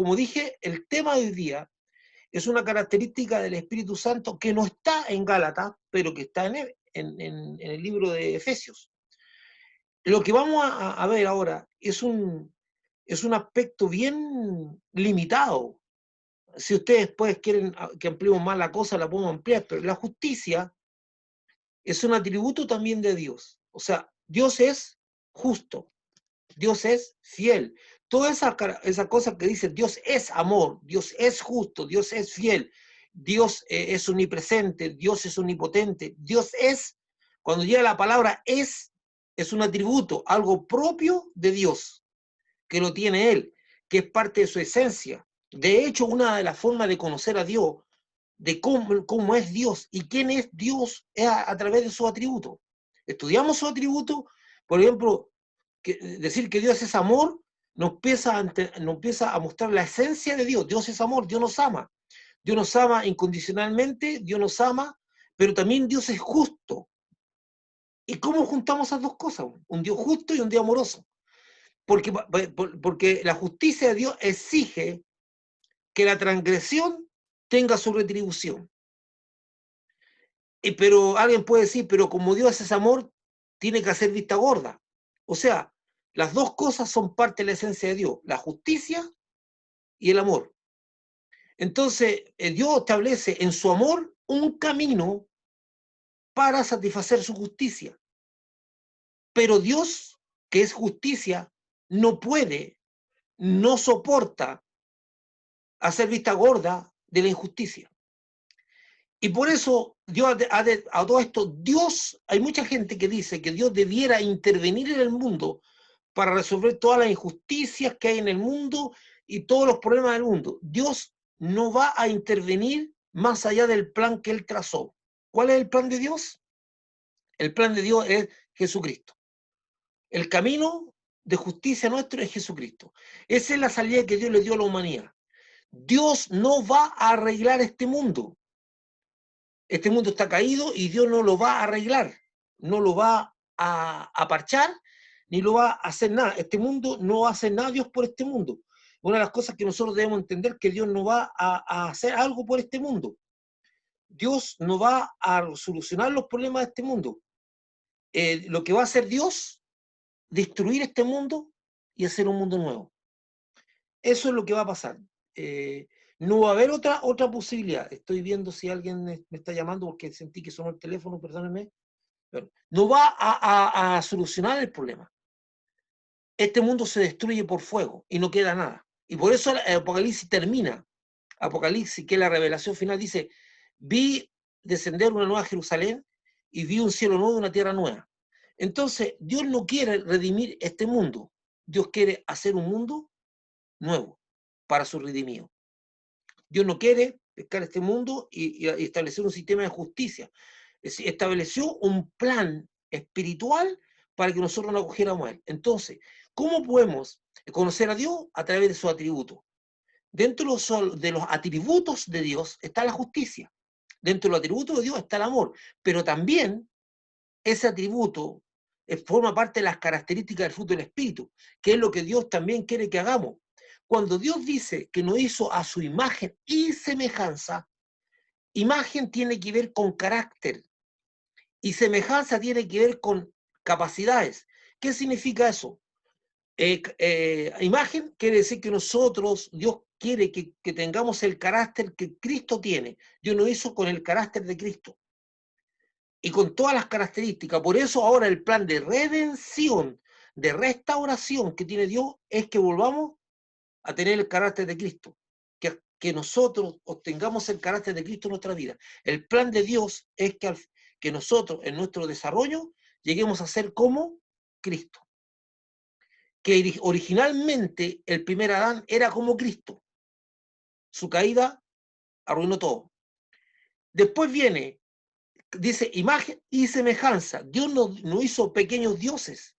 como dije, el tema de hoy día es una característica del Espíritu Santo que no está en Gálatas, pero que está en el libro de Efesios. Lo que vamos a ver ahora es un aspecto bien limitado. Si ustedes pues quieren que ampliemos más la cosa, la podemos ampliar, pero la justicia es un atributo también de Dios. O sea, Dios es justo, Dios es fiel. Todas esas cosas que dice Dios es amor, Dios es justo, Dios es fiel, Dios es omnipresente, Dios es omnipotente, Dios es, cuando llega la palabra es un atributo, algo propio de Dios, que lo tiene Él, que es parte de su esencia. De hecho, una de las formas de conocer a Dios, de cómo es Dios y quién es Dios, es a través de sus atributos. Estudiamos sus atributos, por ejemplo, decir que Dios es amor nos empieza a mostrar la esencia de Dios. Dios es amor, Dios nos ama incondicionalmente, Dios nos ama, pero también Dios es justo. ¿Y cómo juntamos esas dos cosas? Un Dios justo y un Dios amoroso. Porque la justicia de Dios exige que la transgresión tenga su retribución. Pero alguien puede decir, pero como Dios es amor, tiene que hacer vista gorda. O sea, las dos cosas son parte de la esencia de Dios, la justicia y el amor. Entonces, Dios establece en su amor un camino para satisfacer su justicia. Pero Dios, que es justicia, no puede, no soporta hacer vista gorda de la injusticia. Y por eso, Dios, a todo esto, Dios, hay mucha gente que dice que Dios debiera intervenir en el mundo para resolver todas las injusticias que hay en el mundo y todos los problemas del mundo. Dios no va a intervenir más allá del plan que Él trazó. ¿Cuál es el plan de Dios? El plan de Dios es Jesucristo. El camino de justicia nuestro es Jesucristo. Esa es la salida que Dios le dio a la humanidad. Dios no va a arreglar este mundo. Este mundo está caído y Dios no lo va a arreglar, no lo va a parchar, ni lo va a hacer nada. Este mundo no hace nada Dios por este mundo. Una de las cosas que nosotros debemos entender es que Dios no va a hacer algo por este mundo. Dios no va a solucionar los problemas de este mundo. Lo que va a hacer Dios, destruir este mundo y hacer un mundo nuevo. Eso es lo que va a pasar. No va a haber otra posibilidad. Estoy viendo si alguien me está llamando porque sentí que sonó el teléfono, perdónenme. No va a solucionar el problema. Este mundo se destruye por fuego y no queda nada. Y por eso el Apocalipsis termina. Apocalipsis, que es la revelación final, dice, vi descender una nueva Jerusalén y vi un cielo nuevo y una tierra nueva. Entonces, Dios no quiere redimir este mundo. Dios quiere hacer un mundo nuevo para su redimido. Dios no quiere pescar este mundo y establecer un sistema de justicia. Estableció un plan espiritual para que nosotros nos acogiéramos a Él. Entonces, ¿cómo podemos conocer a Dios? A través de sus atributos. Dentro de los atributos de Dios está la justicia. Dentro de los atributos de Dios está el amor. Pero también ese atributo forma parte de las características del fruto del Espíritu, que es lo que Dios también quiere que hagamos. Cuando Dios dice que nos hizo a su imagen y semejanza, imagen tiene que ver con carácter y semejanza tiene que ver con capacidades. ¿Qué significa eso? Imagen quiere decir que nosotros, Dios quiere que tengamos el carácter que Cristo tiene. Dios nos hizo con el carácter de Cristo y con todas las características. Por eso ahora el plan de redención, de restauración que tiene Dios es que volvamos a tener el carácter de Cristo, que nosotros obtengamos el carácter de Cristo en nuestra vida. El plan de Dios es que nosotros en nuestro desarrollo lleguemos a ser como Cristo. Que originalmente el primer Adán era como Cristo. Su caída arruinó todo. Después viene, dice, imagen y semejanza. Dios no hizo pequeños dioses.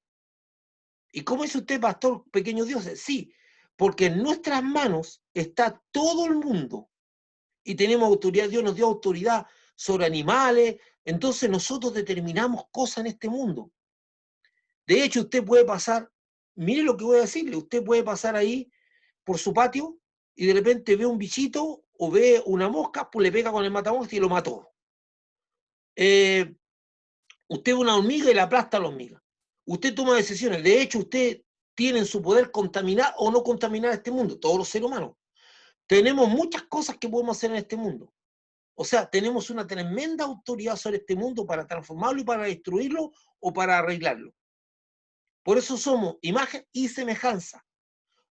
¿Y cómo dice usted, pastor, pequeños dioses? Sí, porque en nuestras manos está todo el mundo y tenemos autoridad. Dios nos dio autoridad sobre animales, entonces nosotros determinamos cosas en este mundo. De hecho, usted puede pasar, mire lo que voy a decirle, usted puede pasar ahí por su patio y de repente ve un bichito o ve una mosca, pues le pega con el matamosca y lo mató. Usted ve una hormiga y la aplasta a la hormiga. Usted toma decisiones. De hecho, usted tiene en su poder contaminar o no contaminar este mundo, todos los seres humanos. Tenemos muchas cosas que podemos hacer en este mundo. O sea, tenemos una tremenda autoridad sobre este mundo para transformarlo y para destruirlo o para arreglarlo. Por eso somos imagen y semejanza.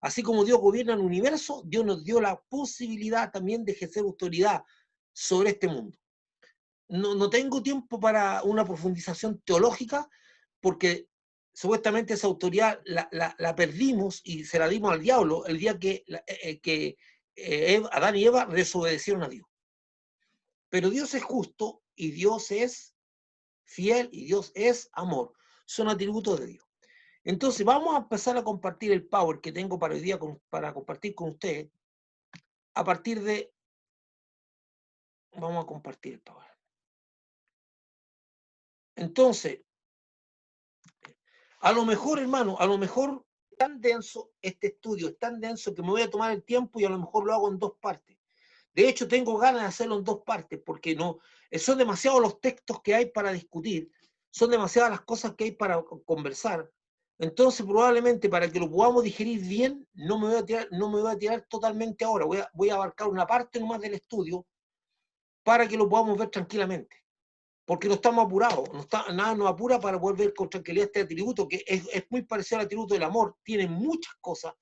Así como Dios gobierna el universo, Dios nos dio la posibilidad también de ejercer autoridad sobre este mundo. No tengo tiempo para una profundización teológica, porque supuestamente esa autoridad la perdimos y se la dimos al diablo el día que Adán y Eva desobedecieron a Dios. Pero Dios es justo y Dios es fiel y Dios es amor. Son atributos de Dios. Entonces vamos a empezar a compartir el power que tengo para hoy día para compartir con ustedes. A partir de... Vamos a compartir el power. Entonces, a lo mejor, hermano, a lo mejor es tan denso este estudio, es tan denso que me voy a tomar el tiempo y a lo mejor lo hago en dos partes. De hecho, tengo ganas de hacerlo en dos partes, porque no, son demasiados los textos que hay para discutir, son demasiadas las cosas que hay para conversar. Entonces, probablemente para que lo podamos digerir bien, no me voy a tirar totalmente ahora. Voy a abarcar una parte nomás del estudio para que lo podamos ver tranquilamente. Porque no estamos apurados, nada nos apura para poder ver con tranquilidad este atributo, que es muy parecido al atributo del amor, tiene muchas cosas,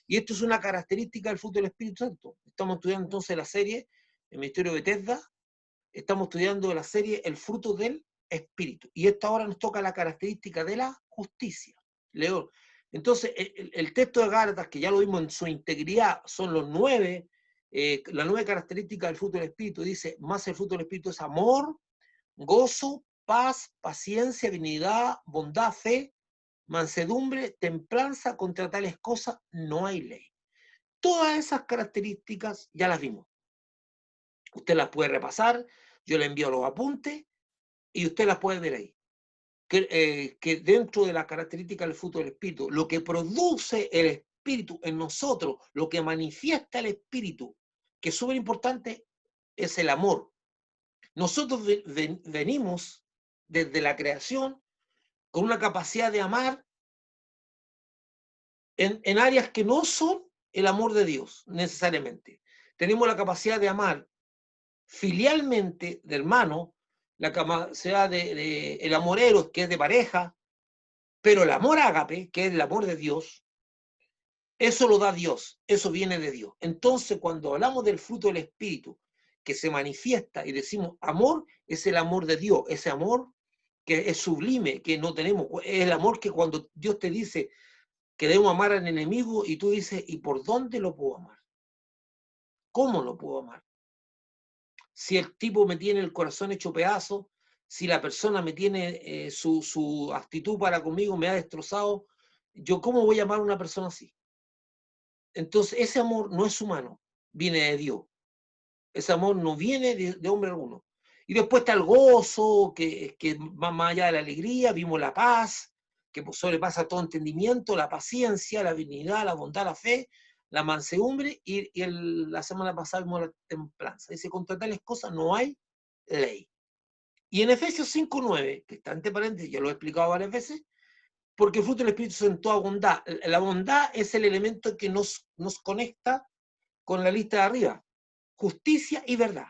y esto es una característica del fruto del Espíritu Santo. Estamos estudiando entonces la serie, el Ministerio de Bethesda, estamos estudiando la serie El fruto del Espíritu, y esta hora nos toca la característica de la justicia. Leo. Entonces, el texto de Gálatas, que ya lo vimos en su integridad, son las 9 características del fruto del Espíritu, dice, más el fruto del Espíritu es amor, gozo, paz, paciencia, benignidad, bondad, fe, mansedumbre, templanza. Contra tales cosas no hay ley. Todas esas características ya las vimos. Usted las puede repasar, yo le envío los apuntes y usted las puede ver ahí. Que dentro de las características del fruto del Espíritu, lo que produce el Espíritu en nosotros, lo que manifiesta el Espíritu, que es súper importante, es el amor. Nosotros venimos desde la creación con una capacidad de amar en áreas que no son el amor de Dios, necesariamente. Tenemos la capacidad de amar filialmente de hermano, la capacidad de el amor eros, que es de pareja, pero el amor ágape, que es el amor de Dios, eso lo da Dios, eso viene de Dios. Entonces, cuando hablamos del fruto del Espíritu, que se manifiesta y decimos amor, es el amor de Dios, ese amor que es sublime, que no tenemos, es el amor que cuando Dios te dice que debemos amar al enemigo y tú dices, ¿y por dónde lo puedo amar? ¿Cómo lo puedo amar? Si el tipo me tiene el corazón hecho pedazo, si la persona me tiene su actitud para conmigo, me ha destrozado, ¿yo cómo voy a amar a una persona así? Entonces, ese amor no es humano, viene de Dios. Ese amor no viene de hombre alguno. Y después está el gozo, que va más allá de la alegría, vimos la paz, que sobrepasa todo entendimiento, la paciencia, la benignidad, la bondad, la fe, la mansedumbre, la semana pasada vimos la templanza. Dice, contra tales cosas no hay ley. Y en Efesios 5:9, que está entre paréntesis, ya lo he explicado varias veces, porque el fruto del Espíritu es en toda bondad. La bondad es el elemento que nos conecta con la lista de arriba, justicia y verdad.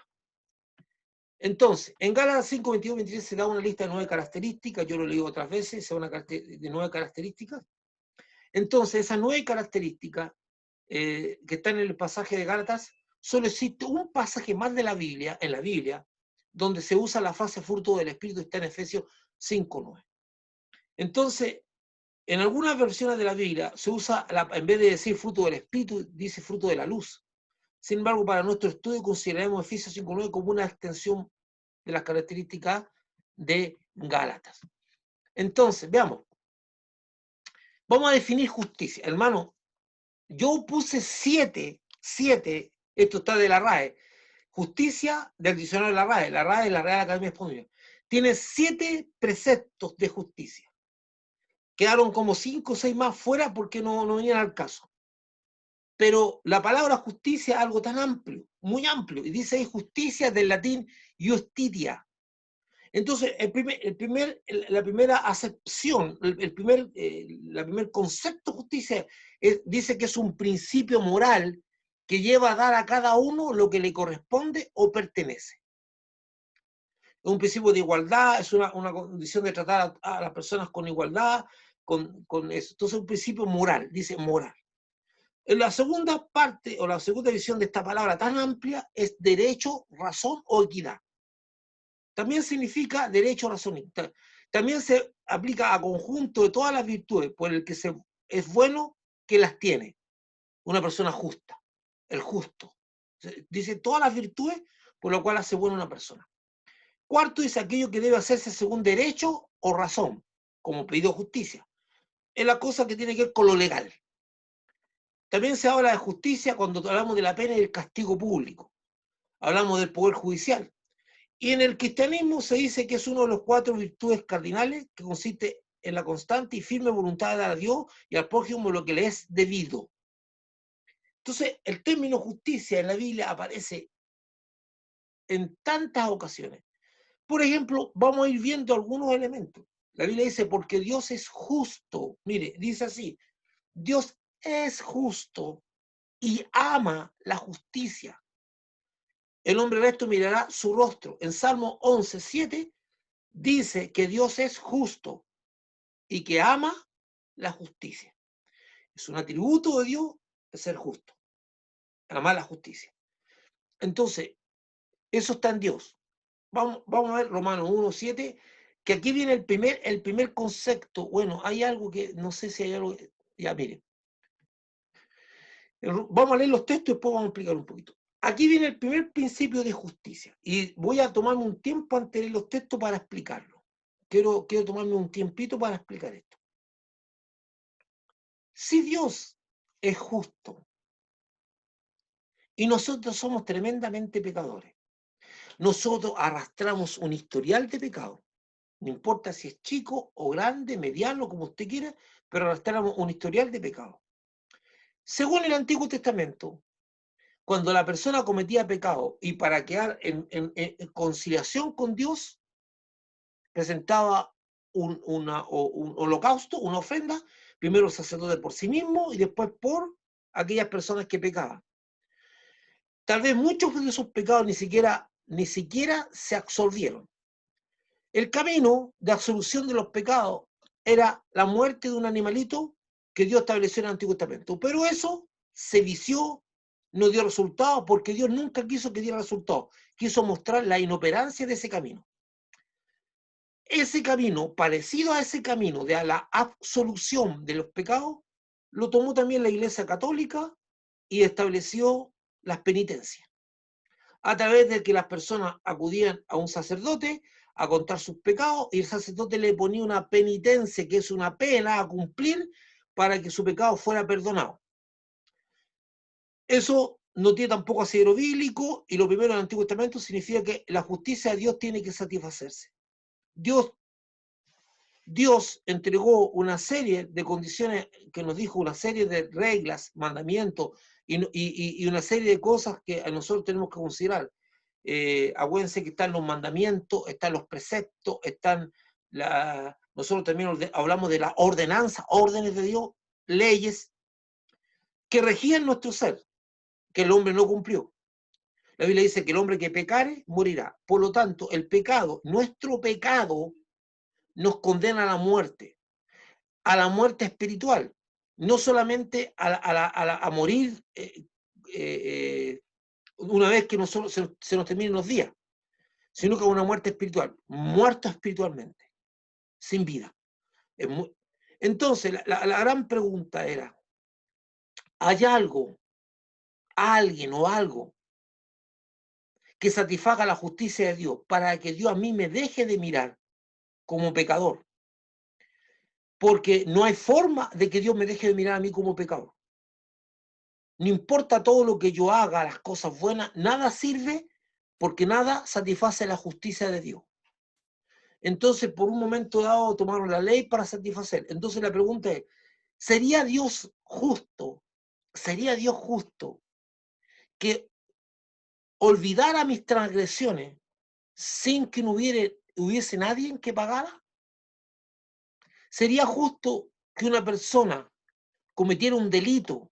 Entonces, en Gálatas 5, 22, 23 se da una lista de 9 características, yo lo he leído otras veces, se da una de 9 características. Entonces, esas 9 características que están en el pasaje de Gálatas, solo existe un pasaje más de la Biblia, en la Biblia, donde se usa la frase fruto del Espíritu, está en Efesios 5, 9. Entonces, en algunas versiones de la Biblia se usa, en vez de decir fruto del Espíritu, dice fruto de la luz. Sin embargo, para nuestro estudio consideramos Efesios 5:9 como una extensión de las características de Gálatas. Entonces, veamos. Vamos a definir justicia. Hermano, yo puse 7, esto está de la RAE, justicia del diccionario de la RAE es la Real Academia Española. Tiene 7 preceptos de justicia. Quedaron como 5 o 6 más fuera porque no venían al caso. Pero la palabra justicia es algo tan amplio, muy amplio, y dice ahí justicia del latín justitia. Entonces, la primera acepción, la primer concepto de justicia dice que es un principio moral que lleva a dar a cada uno lo que le corresponde o pertenece. Es un principio de igualdad, es una condición de tratar a las personas con igualdad, con eso. Entonces, es un principio moral, dice moral. En la segunda parte, o la segunda visión de esta palabra tan amplia, es derecho, razón o equidad. También significa derecho, razón. También se aplica a conjunto de todas las virtudes, por el que es bueno que las tiene. Una persona justa, el justo. Dice todas las virtudes por lo cual hace buena una persona. Cuarto, dice aquello que debe hacerse según derecho o razón, como pedido de justicia. Es la cosa que tiene que ver con lo legal. También se habla de justicia cuando hablamos de la pena y el castigo público. Hablamos del poder judicial. Y en el cristianismo se dice que es uno de los 4 virtudes cardinales que consiste en la constante y firme voluntad de dar a Dios y al prójimo lo que le es debido. Entonces, el término justicia en la Biblia aparece en tantas ocasiones. Por ejemplo, vamos a ir viendo algunos elementos. La Biblia dice, porque Dios es justo. Mire, dice así, Dios es justo y ama la justicia. El hombre recto mirará su rostro. En Salmo 11:7 dice que Dios es justo y que ama la justicia. Es un atributo de Dios de ser justo, amar la justicia. Entonces, eso está en Dios. Vamos a ver Romanos 1:7, que aquí viene el primer concepto. Bueno, hay algo que, no sé si hay algo, ya miren. Vamos a leer los textos y después vamos a explicar un poquito. Aquí viene el primer principio de justicia. Y voy a tomarme un tiempo antes de leer los textos para explicarlo. Quiero tomarme un tiempito para explicar esto. Si Dios es justo y nosotros somos tremendamente pecadores, nosotros arrastramos un historial de pecado. No importa si es chico o grande, mediano, como usted quiera, pero arrastramos un historial de pecado. Según el Antiguo Testamento, cuando la persona cometía pecado y para quedar en conciliación con Dios, presentaba un holocausto, una ofrenda, primero el sacerdote por sí mismo y después por aquellas personas que pecaban. Tal vez muchos de esos pecados ni siquiera se absolvieron. El camino de absolución de los pecados era la muerte de un animalito que Dios estableció en el Antiguo Testamento. Pero eso se vició, no dio resultado, porque Dios nunca quiso que diera resultado. Quiso mostrar la inoperancia de ese camino. Ese camino, parecido a ese camino de la absolución de los pecados, lo tomó también la Iglesia Católica y estableció las penitencias, a través de que las personas acudían a un sacerdote a contar sus pecados y el sacerdote le ponía una penitencia, que es una pena a cumplir para que su pecado fuera perdonado. Eso no tiene tampoco asidero bíblico y lo primero en el Antiguo Testamento significa que la justicia de Dios tiene que satisfacerse. Dios entregó una serie de condiciones que nos dijo, una serie de reglas, mandamientos y una serie de cosas que a nosotros tenemos que considerar. Acuérdense que están los mandamientos, están los preceptos, nosotros también hablamos de las ordenanzas, órdenes de Dios, leyes que regían nuestro ser, que el hombre no cumplió. La Biblia dice que el hombre que pecare morirá. Por lo tanto, el pecado, nuestro pecado, nos condena a la muerte espiritual, no solamente a morir una vez que nosotros se nos terminen los días, sino que a una muerte espiritual, muerto espiritualmente, sin vida. Entonces, la gran pregunta era, ¿hay algo, alguien o algo que satisfaga la justicia de Dios para que Dios a mí me deje de mirar como pecador? Porque no hay forma de que Dios me deje de mirar a mí como pecador. No importa todo lo que yo haga, las cosas buenas, nada sirve porque nada satisface la justicia de Dios. Entonces, por un momento dado, tomaron la ley para satisfacer. Entonces la pregunta es, ¿sería Dios justo ¿sería Dios justo que olvidara mis transgresiones sin que no hubiese nadie que pagara? ¿Sería justo que una persona cometiera un delito,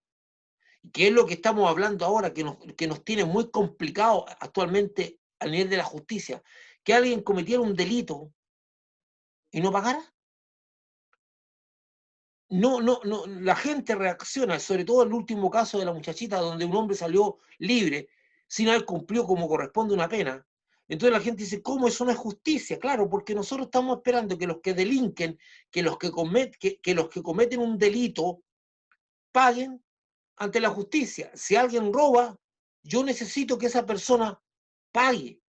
que es lo que estamos hablando ahora, que nos tiene muy complicado actualmente a nivel de la justicia, que alguien cometiera un delito y no pagara? No, la gente reacciona, sobre todo en el último caso de la muchachita, donde un hombre salió libre sin haber cumplido como corresponde una pena. Entonces la gente dice, ¿cómo eso no es justicia? Claro, porque nosotros estamos esperando que los que delinquen, que los que cometen un delito, paguen ante la justicia. Si alguien roba, yo necesito que esa persona pague.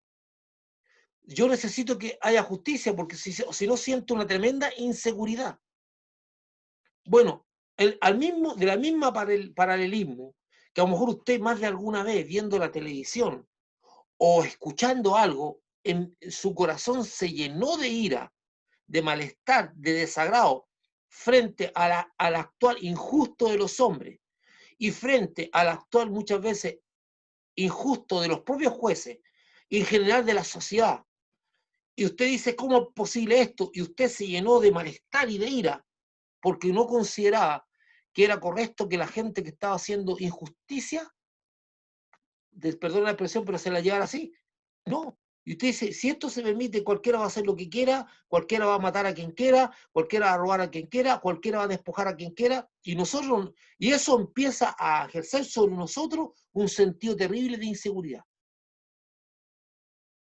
Yo necesito que haya justicia, porque si no siento una tremenda inseguridad. Bueno, de la misma paralelismo, que a lo mejor usted más de alguna vez viendo la televisión o escuchando algo, en su corazón se llenó de ira, de malestar, de desagrado, frente al actual injusto de los hombres y frente al actual muchas veces injusto de los propios jueces y en general de la sociedad. Y usted dice, ¿cómo es posible esto? Y usted se llenó de malestar y de ira porque no consideraba que era correcto que la gente que estaba haciendo injusticia, perdón la expresión, pero se la llevara así. No. Y usted dice, si esto se permite, cualquiera va a hacer lo que quiera, cualquiera va a matar a quien quiera, cualquiera va a robar a quien quiera, cualquiera va a despojar a quien quiera, y eso empieza a ejercer sobre nosotros un sentido terrible de inseguridad.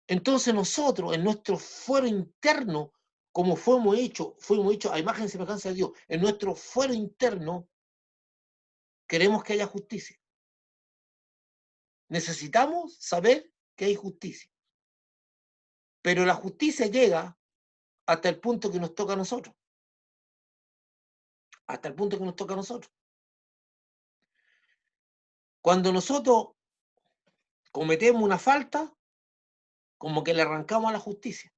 Entonces nosotros, en nuestro fuero interno, como fuimos hechos a imagen y semejanza de Dios, en nuestro fuero interno, queremos que haya justicia. Necesitamos saber que hay justicia. Pero la justicia llega hasta el punto que nos toca a nosotros. Hasta el punto que nos toca a nosotros. Cuando nosotros cometemos una falta, como que le arrancamos a la justicia.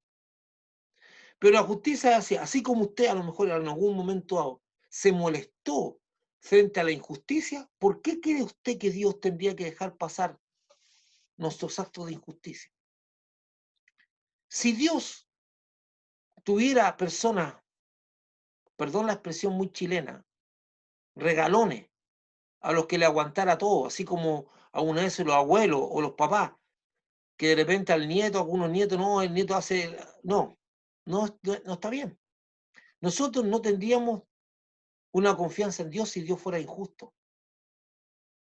Pero la justicia es así como usted a lo mejor en algún momento dado se molestó frente a la injusticia, ¿por qué cree usted que Dios tendría que dejar pasar nuestros actos de injusticia? Si Dios tuviera personas, perdón la expresión muy chilena, regalones, a los que le aguantara todo, así como a una vez los abuelos o los papás, que de repente al nieto, algunos nietos, no, el nieto hace, no está bien. Nosotros no tendríamos una confianza en Dios si Dios fuera injusto.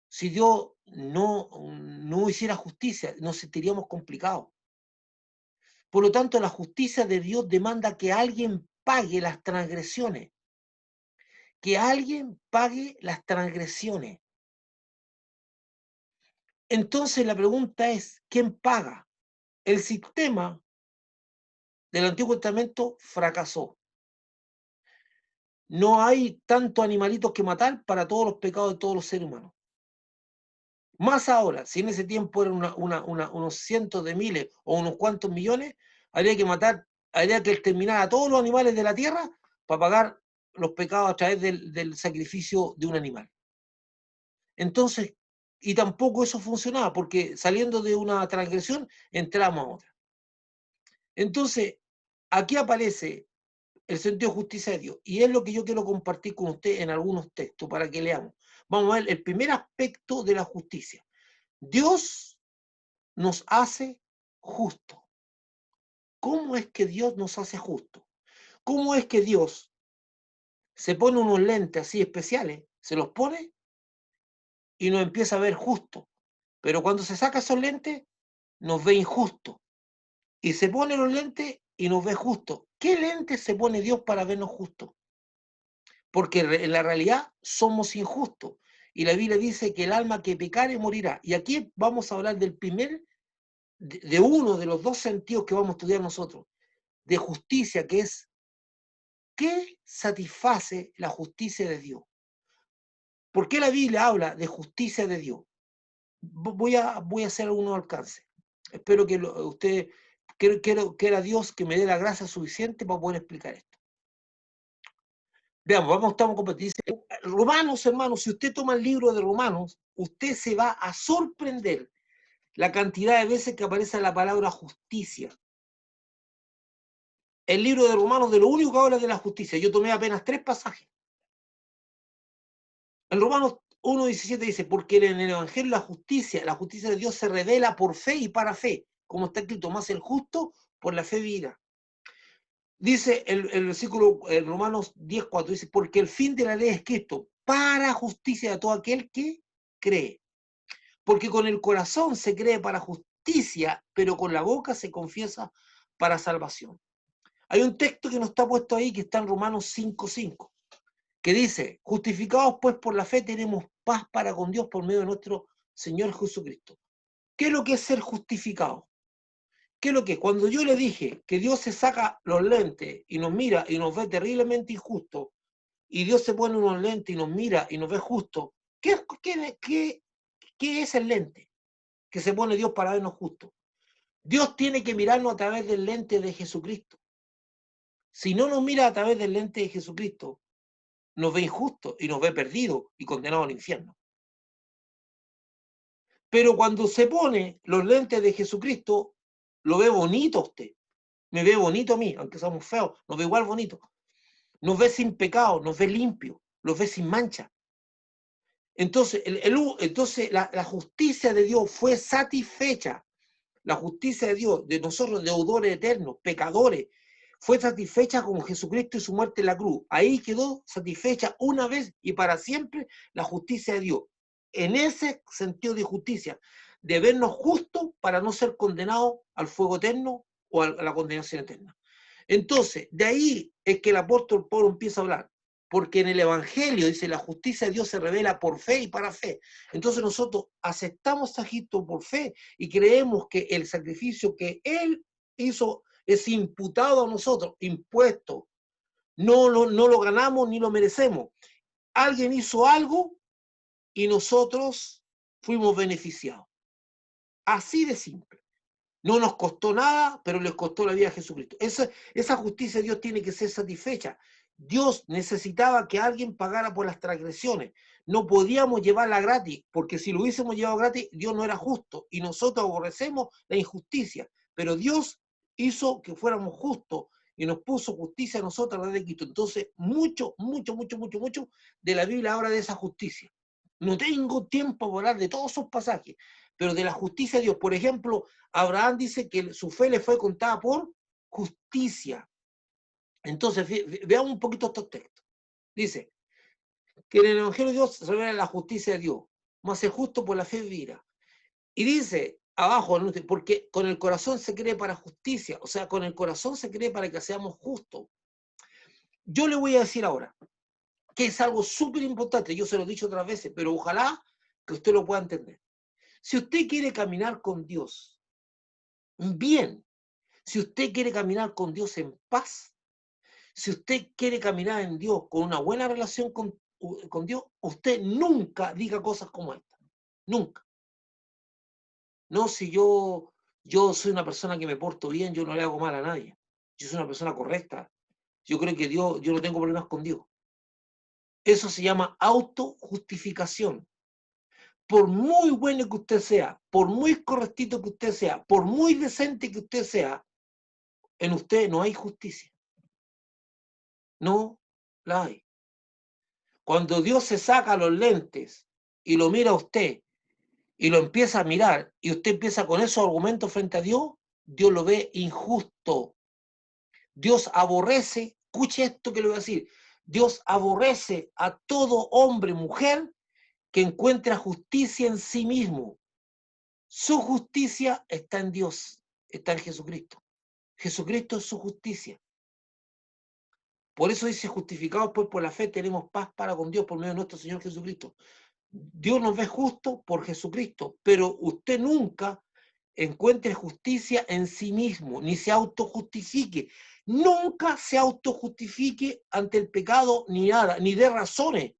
Si Dios no hiciera justicia, nos sentiríamos complicados. Por lo tanto, la justicia de Dios demanda que alguien pague las transgresiones. Que alguien pague las transgresiones. Entonces la pregunta es, ¿quién paga? El sistema del Antiguo Testamento fracasó. No hay tantos animalitos que matar para todos los pecados de todos los seres humanos. Más ahora, si en ese tiempo eran unos cientos de miles o unos cuantos millones, habría que exterminar a todos los animales de la tierra para pagar los pecados a través del sacrificio de un animal. Entonces, y tampoco eso funcionaba, porque saliendo de una transgresión, entramos a otra. Entonces, aquí aparece el sentido de justicia de Dios, y es lo que yo quiero compartir con usted en algunos textos para que leamos. Vamos a ver el primer aspecto de la justicia. Dios nos hace justo. ¿Cómo es que Dios nos hace justo? ¿Cómo es que Dios se pone unos lentes así especiales, se los pone y nos empieza a ver justo? Pero cuando se saca esos lentes, nos ve injusto. Y se pone los lentes y nos ve justo. ¿Qué lentes se pone Dios para vernos justos? Porque en la realidad somos injustos. Y la Biblia dice que el alma que pecare morirá. Y aquí vamos a hablar del de uno de los dos sentidos que vamos a estudiar nosotros, de justicia, que es ¿qué satisface la justicia de Dios? ¿Por qué la Biblia habla de justicia de Dios? Voy a hacer algunos alcances. Espero que usted, quiera Dios que me dé la gracia suficiente para poder explicar esto. Veamos, estamos completos. Dice, Romanos, hermanos, si usted toma el libro de Romanos, usted se va a sorprender la cantidad de veces que aparece la palabra justicia. El libro de Romanos, de lo único que habla de la justicia. Yo tomé apenas 3 pasajes. En Romanos 1:17 dice, porque en el Evangelio la justicia de Dios se revela por fe y para fe, como está escrito, más el justo por la fe vivirá. Dice el versículo en Romanos 10:4, dice, porque el fin de la ley es Cristo, para justicia de todo aquel que cree. Porque con el corazón se cree para justicia, pero con la boca se confiesa para salvación. Hay un texto que no está puesto ahí, que está en Romanos 5:5, que dice, justificados pues por la fe tenemos paz para con Dios por medio de nuestro Señor Jesucristo. ¿Qué es lo que es ser justificado? ¿Qué es lo que es? Cuando yo le dije que Dios se saca los lentes y nos mira y nos ve terriblemente injusto, y Dios se pone unos lentes y nos mira y nos ve justo, ¿qué es el lente que se pone Dios para vernos justo? Dios tiene que mirarnos a través del lente de Jesucristo. Si no nos mira a través del lente de Jesucristo, nos ve injusto y nos ve perdido y condenado al infierno. Pero cuando se pone los lentes de Jesucristo, lo ve bonito usted. Me ve bonito a mí, aunque somos feos, nos ve igual bonito. Nos ve sin pecado, nos ve limpio, nos ve sin mancha. Entonces, la justicia de Dios fue satisfecha. La justicia de Dios, de nosotros, deudores eternos, pecadores, fue satisfecha con Jesucristo y su muerte en la cruz. Ahí quedó satisfecha una vez y para siempre la justicia de Dios. En ese sentido de justicia, de vernos justos para no ser condenados al fuego eterno o a la condenación eterna. Entonces, de ahí es que el apóstol Pablo empieza a hablar, porque en el Evangelio dice, la justicia de Dios se revela por fe y para fe. Entonces nosotros aceptamos a Cristo por fe y creemos que el sacrificio que Él hizo es imputado a nosotros, impuesto. No lo ganamos ni lo merecemos. Alguien hizo algo y nosotros fuimos beneficiados. Así de simple. No nos costó nada, pero les costó la vida a Jesucristo. Esa justicia de Dios tiene que ser satisfecha. Dios necesitaba que alguien pagara por las transgresiones. No podíamos llevarla gratis, porque si lo hubiésemos llevado gratis, Dios no era justo. Y nosotros aborrecemos la injusticia. Pero Dios hizo que fuéramos justos y nos puso justicia a nosotros a través de Cristo. Entonces, mucho de la Biblia habla de esa justicia. No tengo tiempo para hablar de todos esos pasajes, pero de la justicia de Dios. Por ejemplo, Abraham dice que su fe le fue contada por justicia. Entonces, veamos un poquito estos textos. Dice que en el Evangelio de Dios se revela la justicia de Dios, más el justo por la fe vivirá. Y dice abajo, porque con el corazón se cree para justicia, o sea, con el corazón se cree para que seamos justos. Yo le voy a decir ahora, que es algo súper importante, yo se lo he dicho otras veces, pero ojalá que usted lo pueda entender. Si usted quiere caminar con Dios bien, si usted quiere caminar con Dios en paz, si usted quiere caminar en Dios con una buena relación con Dios, usted nunca diga cosas como esta. Nunca. No, si yo soy una persona que me porto bien, yo no le hago mal a nadie. Yo soy una persona correcta. Yo creo que Dios, yo no tengo problemas con Dios. Eso se llama autojustificación. Por muy bueno que usted sea, por muy correctito que usted sea, por muy decente que usted sea, en usted no hay justicia. No la hay. Cuando Dios se saca los lentes y lo mira a usted y lo empieza a mirar y usted empieza con esos argumentos frente a Dios, Dios lo ve injusto. Dios aborrece, escuche esto que le voy a decir, Dios aborrece a todo hombre, mujer que encuentra justicia en sí mismo. Su justicia está en Dios, está en Jesucristo. Jesucristo es su justicia. Por eso dice, justificados pues por la fe tenemos paz para con Dios por medio de nuestro Señor Jesucristo. Dios nos ve justo por Jesucristo, pero usted nunca encuentre justicia en sí mismo, ni se autojustifique. Nunca se autojustifique ante el pecado ni nada, ni dé razones.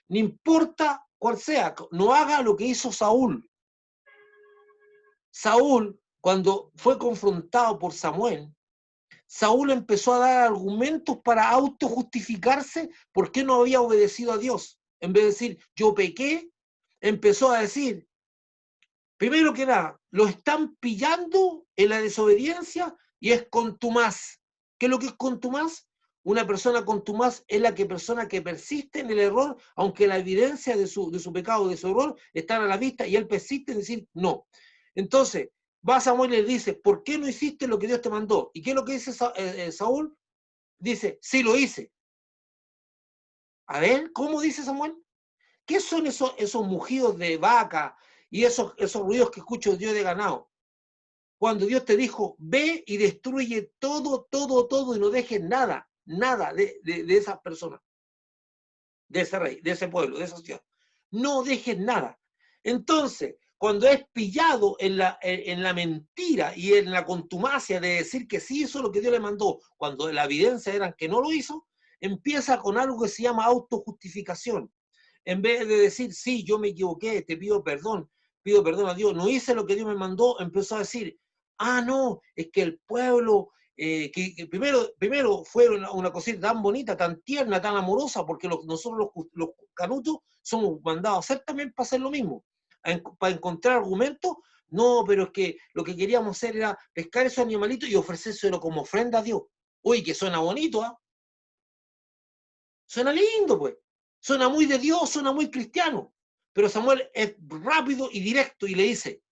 No importa cuál sea, no haga lo que hizo Saúl. Saúl, cuando fue confrontado por Samuel, Saúl empezó a dar argumentos para autojustificarse por qué no había obedecido a Dios. En vez de decir, yo pequé, empezó a decir, primero que nada, lo están pillando en la desobediencia y es contumaz. ¿Qué es lo que es contumaz? Una persona contumaz es la persona que persiste en el error, aunque la evidencia de su pecado, de su error, está a la vista y él persiste en decir no. Entonces, va Samuel y le dice, ¿por qué no hiciste lo que Dios te mandó? ¿Y qué es lo que dice Saúl? Dice, sí lo hice. A ver, ¿cómo dice Samuel? ¿Qué son esos mugidos de vaca y esos ruidos que escucho Dios de ganado? Cuando Dios te dijo, ve y destruye todo, todo, todo y no dejes nada, nada de esas personas, de ese rey, de ese pueblo, de esa ciudad. No dejes nada. Entonces, cuando es pillado en la mentira y en la contumacia de decir que sí hizo lo que Dios le mandó, cuando la evidencia era que no lo hizo, empieza con algo que se llama autojustificación. En vez de decir, sí, yo me equivoqué, te pido perdón a Dios, no hice lo que Dios me mandó, empezó a decir, ah, no, es que el pueblo, que primero fue una cosita tan bonita, tan tierna, tan amorosa, porque nosotros los canutos somos mandados a hacer también para hacer lo mismo, para encontrar argumentos. No, pero es que lo que queríamos hacer era pescar esos animalitos y ofrecérselo como ofrenda a Dios. Uy, que suena bonito, ¿ah? Suena lindo, pues. Suena muy de Dios, suena muy cristiano. Pero Samuel es rápido y directo y le dice,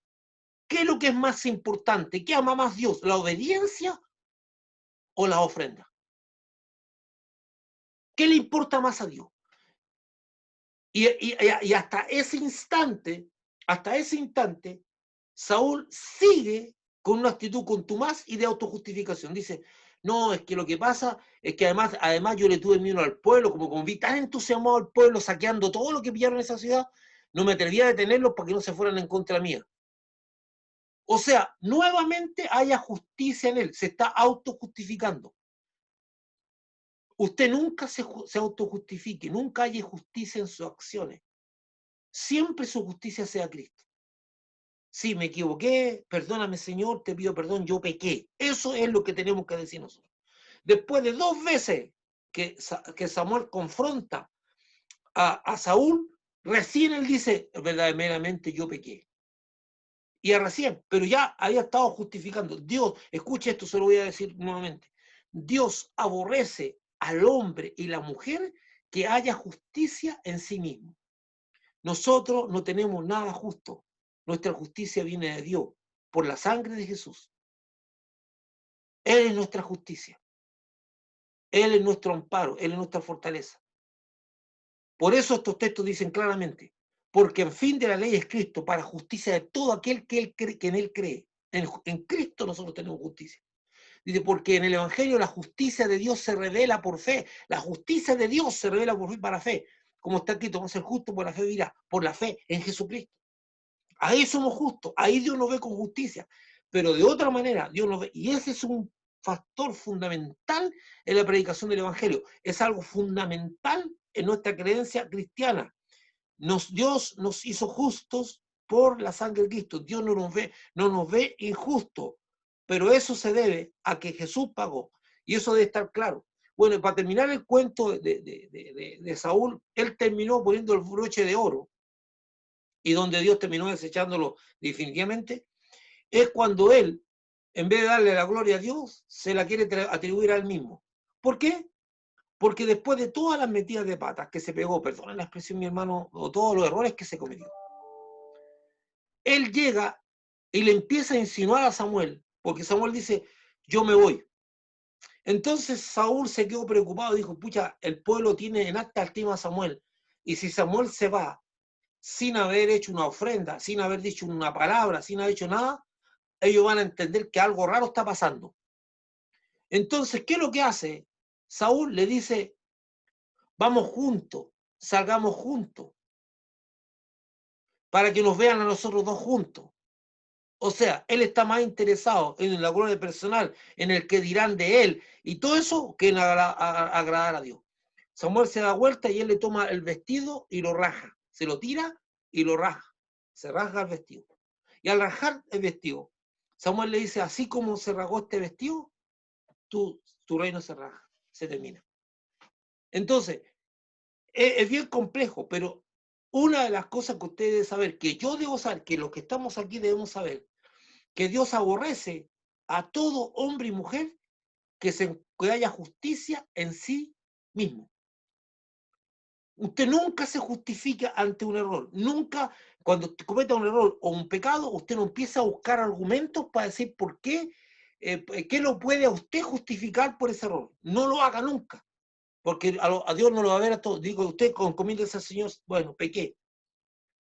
¿qué es lo que es más importante? ¿Qué ama más Dios? ¿La obediencia o la ofrenda? ¿Qué le importa más a Dios? Y hasta ese instante, Saúl sigue con una actitud contumaz y de autojustificación. Dice, no, es que lo que pasa es que además yo le tuve miedo al pueblo, como vi tan entusiasmado al pueblo saqueando todo lo que pillaron en esa ciudad, no me atrevía a detenerlos para que no se fueran en contra mía. O sea, nuevamente haya justicia en él, se está autojustificando. Usted nunca se autojustifique, nunca haya justicia en sus acciones. Siempre su justicia sea Cristo. Sí, me equivoqué, perdóname Señor, te pido perdón, yo pequé. Eso es lo que tenemos que decir nosotros. Después de 2 veces que Samuel confronta a Saúl, recién él dice, verdaderamente yo pequé. Y recién, pero ya había estado justificando. Dios, escuche esto, se lo voy a decir nuevamente. Dios aborrece al hombre y la mujer que haya justicia en sí mismo. Nosotros no tenemos nada justo. Nuestra justicia viene de Dios, por la sangre de Jesús. Él es nuestra justicia. Él es nuestro amparo, Él es nuestra fortaleza. Por eso estos textos dicen claramente, porque en fin de la ley es Cristo, para justicia de todo aquel que en Él cree. En Cristo nosotros tenemos justicia. Dice, porque en el Evangelio la justicia de Dios se revela por fe. La justicia de Dios se revela por fe para fe. Como está escrito, vamos a ser justos por la fe, dirá, por la fe en Jesucristo. Ahí somos justos, ahí Dios nos ve con justicia. Pero de otra manera, Dios nos ve. Y ese es un factor fundamental en la predicación del Evangelio. Es algo fundamental en nuestra creencia cristiana. Dios nos hizo justos por la sangre de Cristo. Dios no nos ve injustos, pero eso se debe a que Jesús pagó. Y eso debe estar claro. Bueno, y para terminar el cuento de Saúl, él terminó poniendo el broche de oro, y donde Dios terminó desechándolo definitivamente, es cuando él, en vez de darle la gloria a Dios, se la quiere atribuir a él mismo. ¿Por qué? Porque después de todas las metidas de patas que se pegó, perdonen la expresión, mi hermano, o todos los errores que se cometió, él llega y le empieza a insinuar a Samuel, porque Samuel dice, yo me voy. Entonces Saúl se quedó preocupado y dijo, pucha, el pueblo tiene en alta estima a Samuel, y si Samuel se va sin haber hecho una ofrenda, sin haber dicho una palabra, sin haber hecho nada, ellos van a entender que algo raro está pasando. Entonces, ¿qué es lo que hace? Saúl le dice, vamos juntos, salgamos juntos, para que nos vean a nosotros dos juntos. O sea, él está más interesado en la gloria personal, en el que dirán de él, y todo eso, que en agradar a Dios. Samuel se da vuelta y él le toma el vestido y lo raja. Se lo tira y lo raja. Se rasga el vestido. Y al rajar el vestido, Samuel le dice, así como se rasgó este vestido, tu reino se raja, se termina. Entonces, es bien complejo, pero una de las cosas que usted debe saber, que yo debo saber, que los que estamos aquí debemos saber, que Dios aborrece a todo hombre y mujer que haya justicia en sí mismo. Usted nunca se justifica ante un error. Nunca, cuando cometa un error o un pecado, usted no empieza a buscar argumentos para decir por qué, qué lo puede a usted justificar por ese error. No lo haga nunca, porque a Dios no lo va a ver a todos. Digo, usted comiéndose al Señor, bueno, pequé.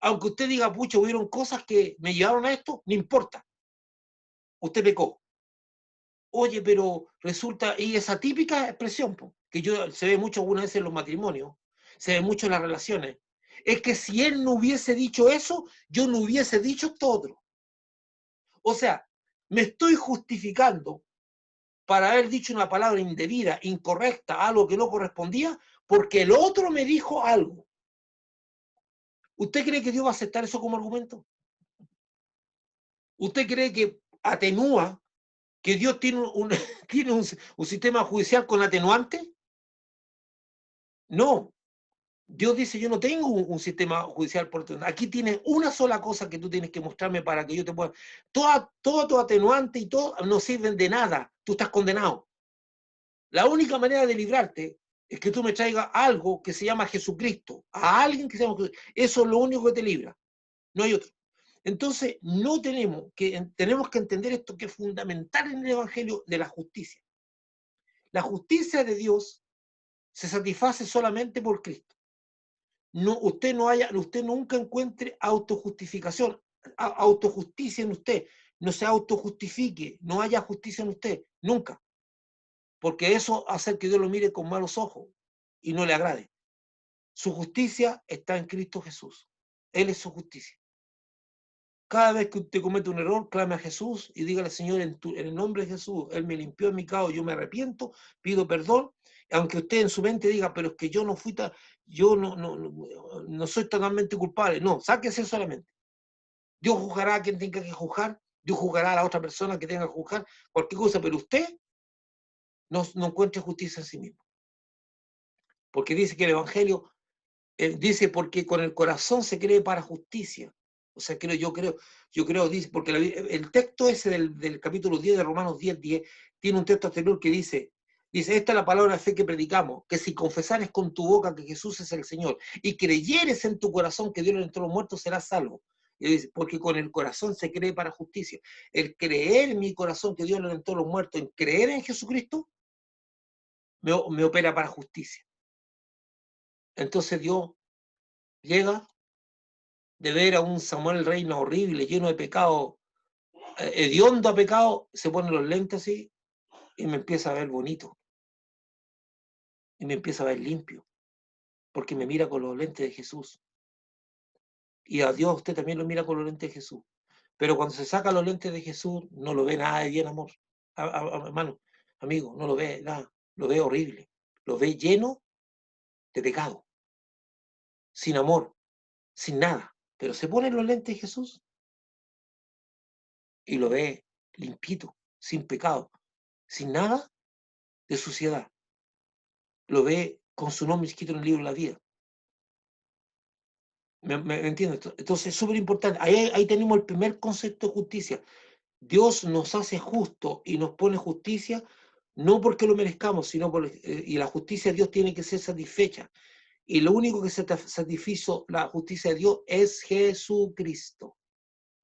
Aunque usted diga, pucha, hubieron cosas que me llevaron a esto, no importa. Usted pecó. Oye, pero resulta, y esa típica expresión, que se ve mucho algunas veces en los matrimonios, se ve mucho en las relaciones, es que si él no hubiese dicho eso, yo no hubiese dicho esto otro. O sea, me estoy justificando para haber dicho una palabra indebida, incorrecta, algo que no correspondía, porque el otro me dijo algo. ¿Usted cree que Dios va a aceptar eso como argumento? ¿Usted cree que atenúa que Dios tiene tiene un sistema judicial con atenuante? No. Dios dice, yo no tengo un sistema judicial por atenuante. Aquí tienes una sola cosa que tú tienes que mostrarme para que yo te pueda... Todo tu atenuante y todo no sirven de nada. Tú estás condenado. La única manera de librarte es que tú me traigas algo que se llama Jesucristo. A alguien que se llama Jesucristo. Eso es lo único que te libra. No hay otro. Entonces, tenemos que entender esto que es fundamental en el Evangelio de la justicia. La justicia de Dios se satisface solamente por Cristo. No, usted nunca encuentre autojustificación, autojusticia en usted. No se autojustifique, no haya justicia en usted, nunca. Porque eso hace que Dios lo mire con malos ojos y no le agrade. Su justicia está en Cristo Jesús. Él es su justicia. Cada vez que usted comete un error, clame a Jesús y dígale, Señor, en el nombre de Jesús, Él me limpió en mi pecado, yo me arrepiento, pido perdón, aunque usted en su mente diga, pero es que yo no fui yo no soy totalmente culpable. No, sáquese solamente. Dios juzgará a quien tenga que juzgar, Dios juzgará a la otra persona que tenga que juzgar, cualquier cosa, pero usted no encuentre justicia en sí mismo. Porque dice que el Evangelio dice, porque con el corazón se cree para justicia. O sea, yo creo, dice, porque el texto ese del capítulo 10 de Romanos 10, tiene un texto anterior que dice, esta es la palabra de fe que predicamos, que si confesares con tu boca que Jesús es el Señor y creyeres en tu corazón que Dios lo levantó de los muertos, serás salvo. Y dice, porque con el corazón se cree para justicia. El creer en mi corazón que Dios lo levantó de los muertos, en creer en Jesucristo, me opera para justicia. Entonces Dios llega de ver a un Samuel Reina horrible, lleno de pecado, hediondo a pecado, se pone los lentes así y me empieza a ver bonito. Y me empieza a ver limpio. Porque me mira con los lentes de Jesús. Y a Dios usted también lo mira con los lentes de Jesús. Pero cuando se saca los lentes de Jesús, no lo ve nada de bien, amor. Hermano, amigo, no lo ve nada. Lo ve horrible. Lo ve lleno de pecado. Sin amor. Sin nada. Pero se pone los lentes de Jesús y lo ve limpito, sin pecado, sin nada de suciedad. Lo ve con su nombre escrito en el libro de la vida. ¿Me entiendes? Entonces es súper importante. Ahí tenemos el primer concepto de justicia. Dios nos hace justo y nos pone justicia, no porque lo merezcamos, sino y la justicia de Dios tiene que ser satisfecha. Y lo único que satisfizo la justicia de Dios es Jesucristo.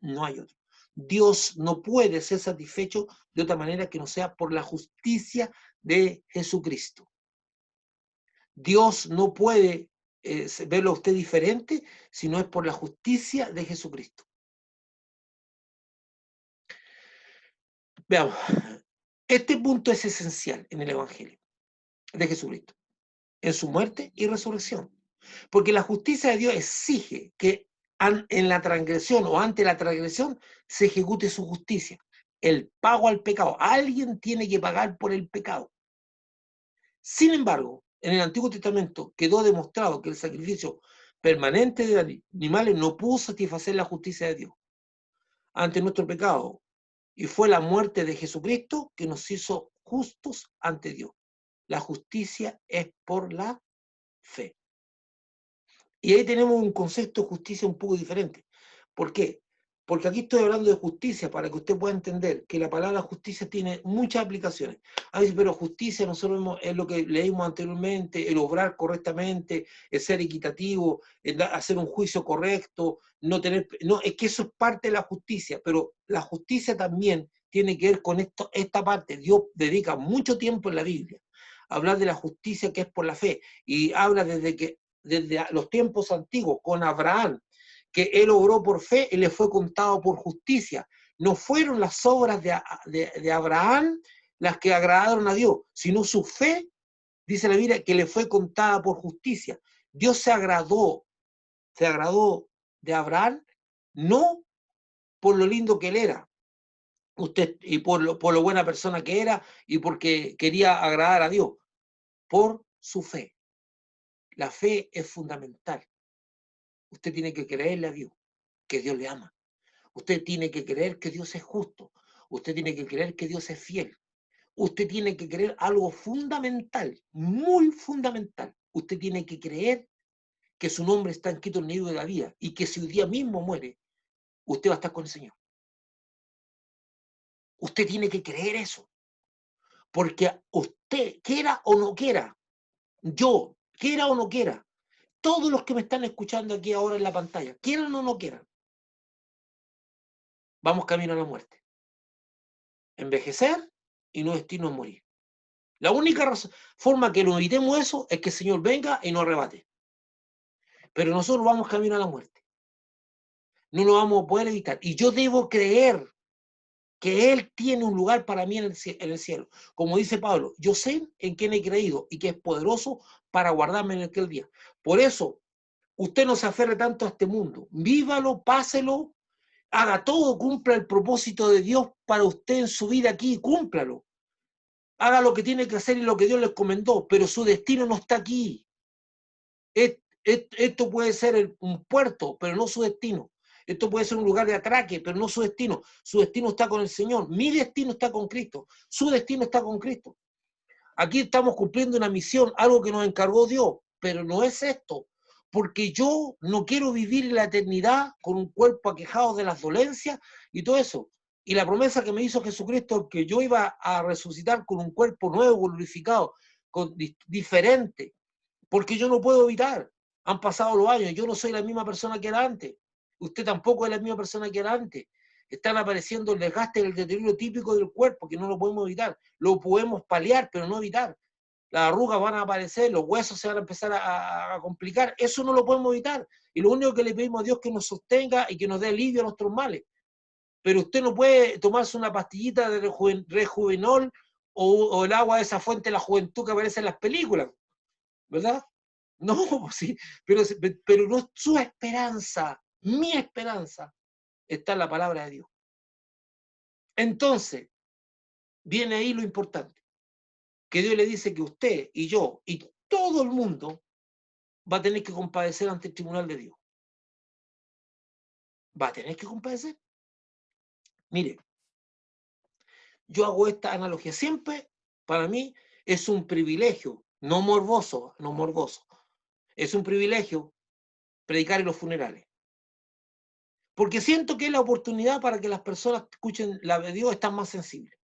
No hay otro. Dios no puede ser satisfecho de otra manera que no sea por la justicia de Jesucristo. Dios no puede verlo a usted diferente si no es por la justicia de Jesucristo. Veamos, este punto es esencial en el Evangelio de Jesucristo, en su muerte y resurrección, porque la justicia de Dios exige que en la transgresión o ante la transgresión se ejecute su justicia, el pago al pecado. Alguien tiene que pagar por el pecado. Sin embargo, en el Antiguo Testamento quedó demostrado que el sacrificio permanente de animales no pudo satisfacer la justicia de Dios ante nuestro pecado. Y fue la muerte de Jesucristo que nos hizo justos ante Dios. La justicia es por la fe. Y ahí tenemos un concepto de justicia un poco diferente. ¿Por qué? Porque aquí estoy hablando de justicia para que usted pueda entender que la palabra justicia tiene muchas aplicaciones. A veces, pero justicia nosotros es lo que leímos anteriormente, el obrar correctamente, el ser equitativo, el hacer un juicio correcto, no tener... No, es que eso es parte de la justicia, pero la justicia también tiene que ver con esta parte. Dios dedica mucho tiempo en la Biblia a hablar de la justicia que es por la fe, y habla desde los tiempos antiguos con Abraham, que él obró por fe y le fue contado por justicia. No fueron las obras de Abraham las que agradaron a Dios, sino su fe, dice la Biblia, que le fue contada por justicia. Dios se agradó de Abraham, no por lo lindo que él era, usted, y por lo buena persona que era, y porque quería agradar a Dios, por su fe. La fe es fundamental. Usted tiene que creerle a Dios, que Dios le ama. Usted tiene que creer que Dios es justo. Usted tiene que creer que Dios es fiel. Usted tiene que creer algo fundamental, muy fundamental. Usted tiene que creer que su nombre está escrito en el libro de la vida y que si un día mismo muere, usted va a estar con el Señor. Usted tiene que creer eso. Porque usted, quiera o no quiera, yo, quiera o no quiera, todos los que me están escuchando aquí ahora en la pantalla, quieran o no quieran, vamos camino a la muerte. Envejecer y no destino a morir. La única forma que nos evitemos eso es que el Señor venga y nos arrebate. Pero nosotros vamos camino a la muerte. No lo vamos a poder evitar. Y yo debo creer que Él tiene un lugar para mí en el cielo. Como dice Pablo, yo sé en quién he creído y que es poderoso para guardarme en aquel día. Por eso, usted no se aferre tanto a este mundo. Vívalo, páselo, haga todo, cumpla el propósito de Dios para usted en su vida aquí, cúmplalo. Haga lo que tiene que hacer y lo que Dios le encomendó, pero su destino no está aquí. Esto puede ser un puerto, pero no su destino. Esto puede ser un lugar de atraque, pero no su destino. Su destino está con el Señor. Mi destino está con Cristo. Su destino está con Cristo. Aquí estamos cumpliendo una misión, algo que nos encargó Dios, pero no es esto. Porque yo no quiero vivir en la eternidad con un cuerpo aquejado de las dolencias y todo eso. Y la promesa que me hizo Jesucristo, que yo iba a resucitar con un cuerpo nuevo, glorificado, diferente, porque yo no puedo evitar. Han pasado los años, yo no soy la misma persona que era antes. Usted tampoco es la misma persona que era antes. Están apareciendo el desgaste y el deterioro típico del cuerpo, que no lo podemos evitar. Lo podemos paliar, pero no evitar. Las arrugas van a aparecer, los huesos se van a empezar a complicar. Eso no lo podemos evitar. Y lo único que le pedimos a Dios es que nos sostenga y que nos dé alivio a nuestros males. Pero usted no puede tomarse una pastillita de rejuvenol o el agua de esa fuente de la juventud que aparece en las películas, ¿verdad? No, sí, pero no su esperanza, mi esperanza está en la palabra de Dios. Entonces, viene ahí lo importante, que Dios le dice que usted y yo y todo el mundo va a tener que compadecer ante el tribunal de Dios. Va a tener que compadecer. Mire, yo hago esta analogía. Siempre, para mí, es un privilegio, no morboso, no morboso. Es un privilegio predicar en los funerales. Porque siento que es la oportunidad para que las personas que escuchen la de Dios están más sensibles.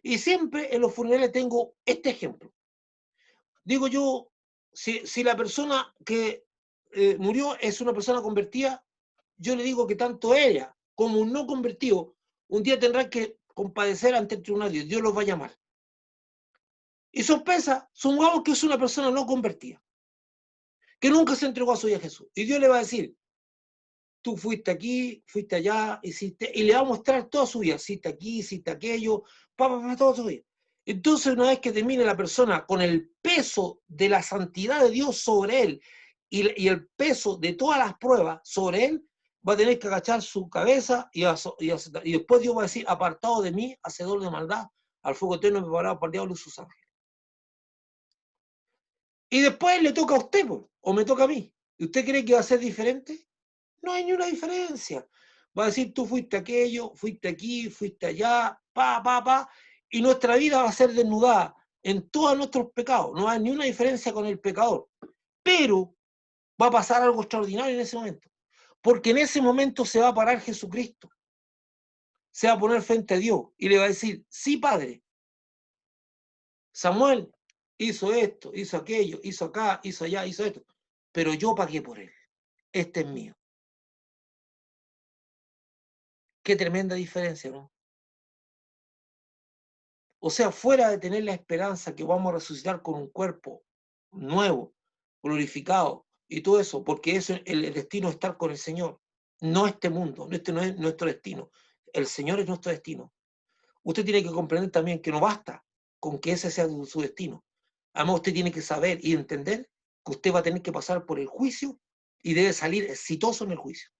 Y siempre en los funerales tengo este ejemplo. Digo yo, si la persona que murió es una persona convertida, yo le digo que tanto ella como un no convertido, un día tendrán que compadecer ante el tribunal de Dios. Dios los va a llamar. Y sorpresa, supongamos que es una persona no convertida, que nunca se entregó a su vida a Jesús. Y Dios le va a decir, tú fuiste aquí, fuiste allá, hiciste, y le va a mostrar toda su vida, hiciste aquí, hiciste aquello, toda su vida. Entonces, una vez que termine la persona con el peso de la santidad de Dios sobre él y el peso de todas las pruebas sobre él, va a tener que agachar su cabeza y después Dios va a decir, apartado de mí, hacedor de maldad, al fuego eterno preparado para el diablo y sus ángeles. Y después le toca a usted, o me toca a mí. ¿Y usted cree que va a ser diferente? No hay ni una diferencia. Va a decir, tú fuiste aquello, fuiste aquí, fuiste allá, pa. y nuestra vida va a ser desnudada en todos nuestros pecados. No hay ni una diferencia con el pecador. Pero va a pasar algo extraordinario en ese momento. Porque en ese momento se va a parar Jesucristo. Se va a poner frente a Dios y le va a decir, sí, Padre, Samuel hizo esto, hizo aquello, hizo acá, hizo allá, hizo esto, pero yo pagué por él. Este es mío. Qué tremenda diferencia, ¿no? O sea, fuera de tener la esperanza que vamos a resucitar con un cuerpo nuevo, glorificado y todo eso, porque eso es el destino de estar con el Señor, no este mundo, este no es nuestro destino, el Señor es nuestro destino. Usted tiene que comprender también que no basta con que ese sea su destino. Además, usted tiene que saber y entender que usted va a tener que pasar por el juicio y debe salir exitoso en el juicio.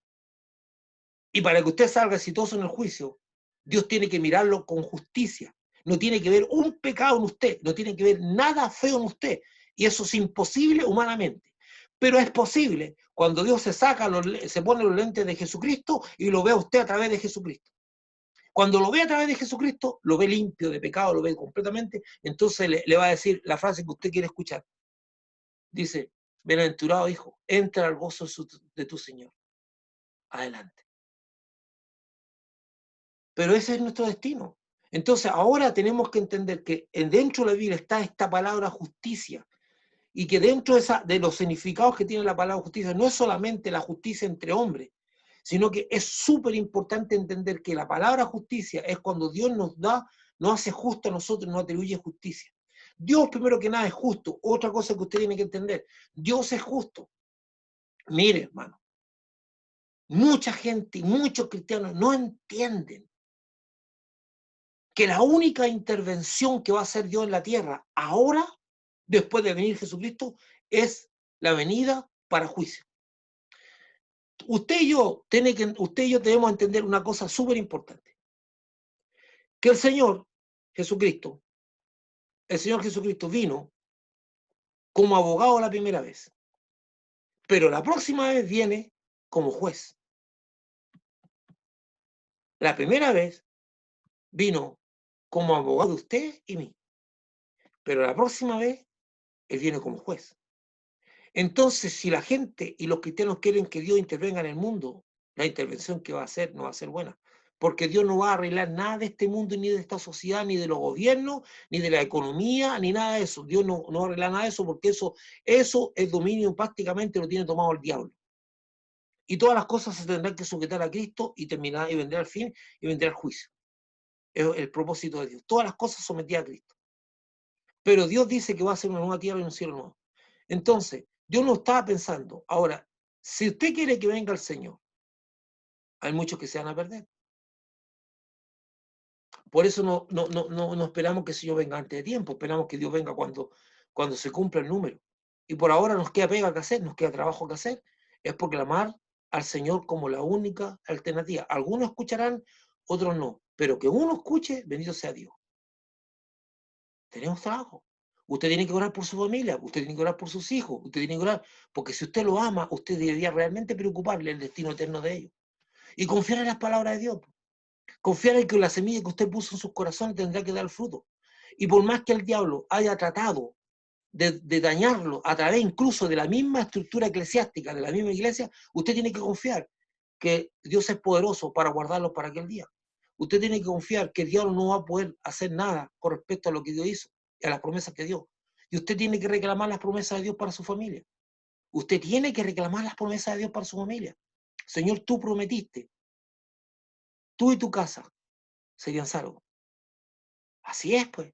Y para que usted salga exitoso en el juicio, Dios tiene que mirarlo con justicia. No tiene que ver un pecado en usted, no tiene que ver nada feo en usted. Y eso es imposible humanamente. Pero es posible cuando Dios se pone los lentes de Jesucristo y lo ve a usted a través de Jesucristo. Cuando lo ve a través de Jesucristo, lo ve limpio de pecado, lo ve completamente, entonces le va a decir la frase que usted quiere escuchar. Dice, bienaventurado hijo, entra al gozo de tu Señor. Adelante. Pero ese es nuestro destino. Entonces ahora tenemos que entender que dentro de la Biblia está esta palabra justicia, y que dentro de los significados que tiene la palabra justicia no es solamente la justicia entre hombres, sino que es súper importante entender que la palabra justicia es cuando Dios nos hace justo a nosotros, nos atribuye justicia. Dios primero que nada es justo. Otra cosa que usted tiene que entender, Dios es justo. Mire, hermano, mucha gente, muchos cristianos no entienden que la única intervención que va a hacer Dios en la tierra ahora, después de venir Jesucristo, es la venida para juicio. Usted y yo debemos entender una cosa súper importante, que el Señor Jesucristo vino como abogado la primera vez, pero la próxima vez viene como juez. La primera vez vino como abogado de usted y mí, pero la próxima vez Él viene como juez. Entonces, si la gente y los cristianos quieren que Dios intervenga en el mundo, la intervención que va a hacer no va a ser buena, porque Dios no va a arreglar nada de este mundo, ni de esta sociedad, ni de los gobiernos, ni de la economía, ni nada de eso. Dios no va a arreglar nada de eso, porque eso el dominio prácticamente lo tiene tomado el diablo. Y todas las cosas se tendrán que sujetar a Cristo y terminar, y vendrá el fin, y vendrá el juicio. Es el propósito de Dios. Todas las cosas sometidas a Cristo. Pero Dios dice que va a ser una nueva tierra y un cielo nuevo. Entonces, Dios no estaba pensando. Ahora, si usted quiere que venga el Señor, hay muchos que se van a perder. Por eso no esperamos que el Señor venga antes de tiempo, esperamos que Dios venga cuando se cumpla el número. Y por ahora nos queda pega que hacer, nos queda trabajo que hacer, es proclamar al Señor como la única alternativa. Algunos escucharán, otros no, pero que uno escuche, bendito sea Dios. Tenemos trabajo. Usted tiene que orar por su familia, usted tiene que orar por sus hijos, usted tiene que orar, porque si usted lo ama, usted debería realmente preocuparle el destino eterno de ellos. Y confiar en las palabras de Dios. Confiar en que la semilla que usted puso en sus corazones tendrá que dar fruto. Y por más que el diablo haya tratado de dañarlo a través incluso de la misma estructura eclesiástica, de la misma iglesia, usted tiene que confiar que Dios es poderoso para guardarlos para aquel día. Usted tiene que confiar que el diablo no va a poder hacer nada con respecto a lo que Dios hizo y a las promesas que dio. Y usted tiene que reclamar las promesas de Dios para su familia. Usted tiene que reclamar las promesas de Dios para su familia. Señor, tú prometiste, tú y tu casa serían salvos. Así es, pues.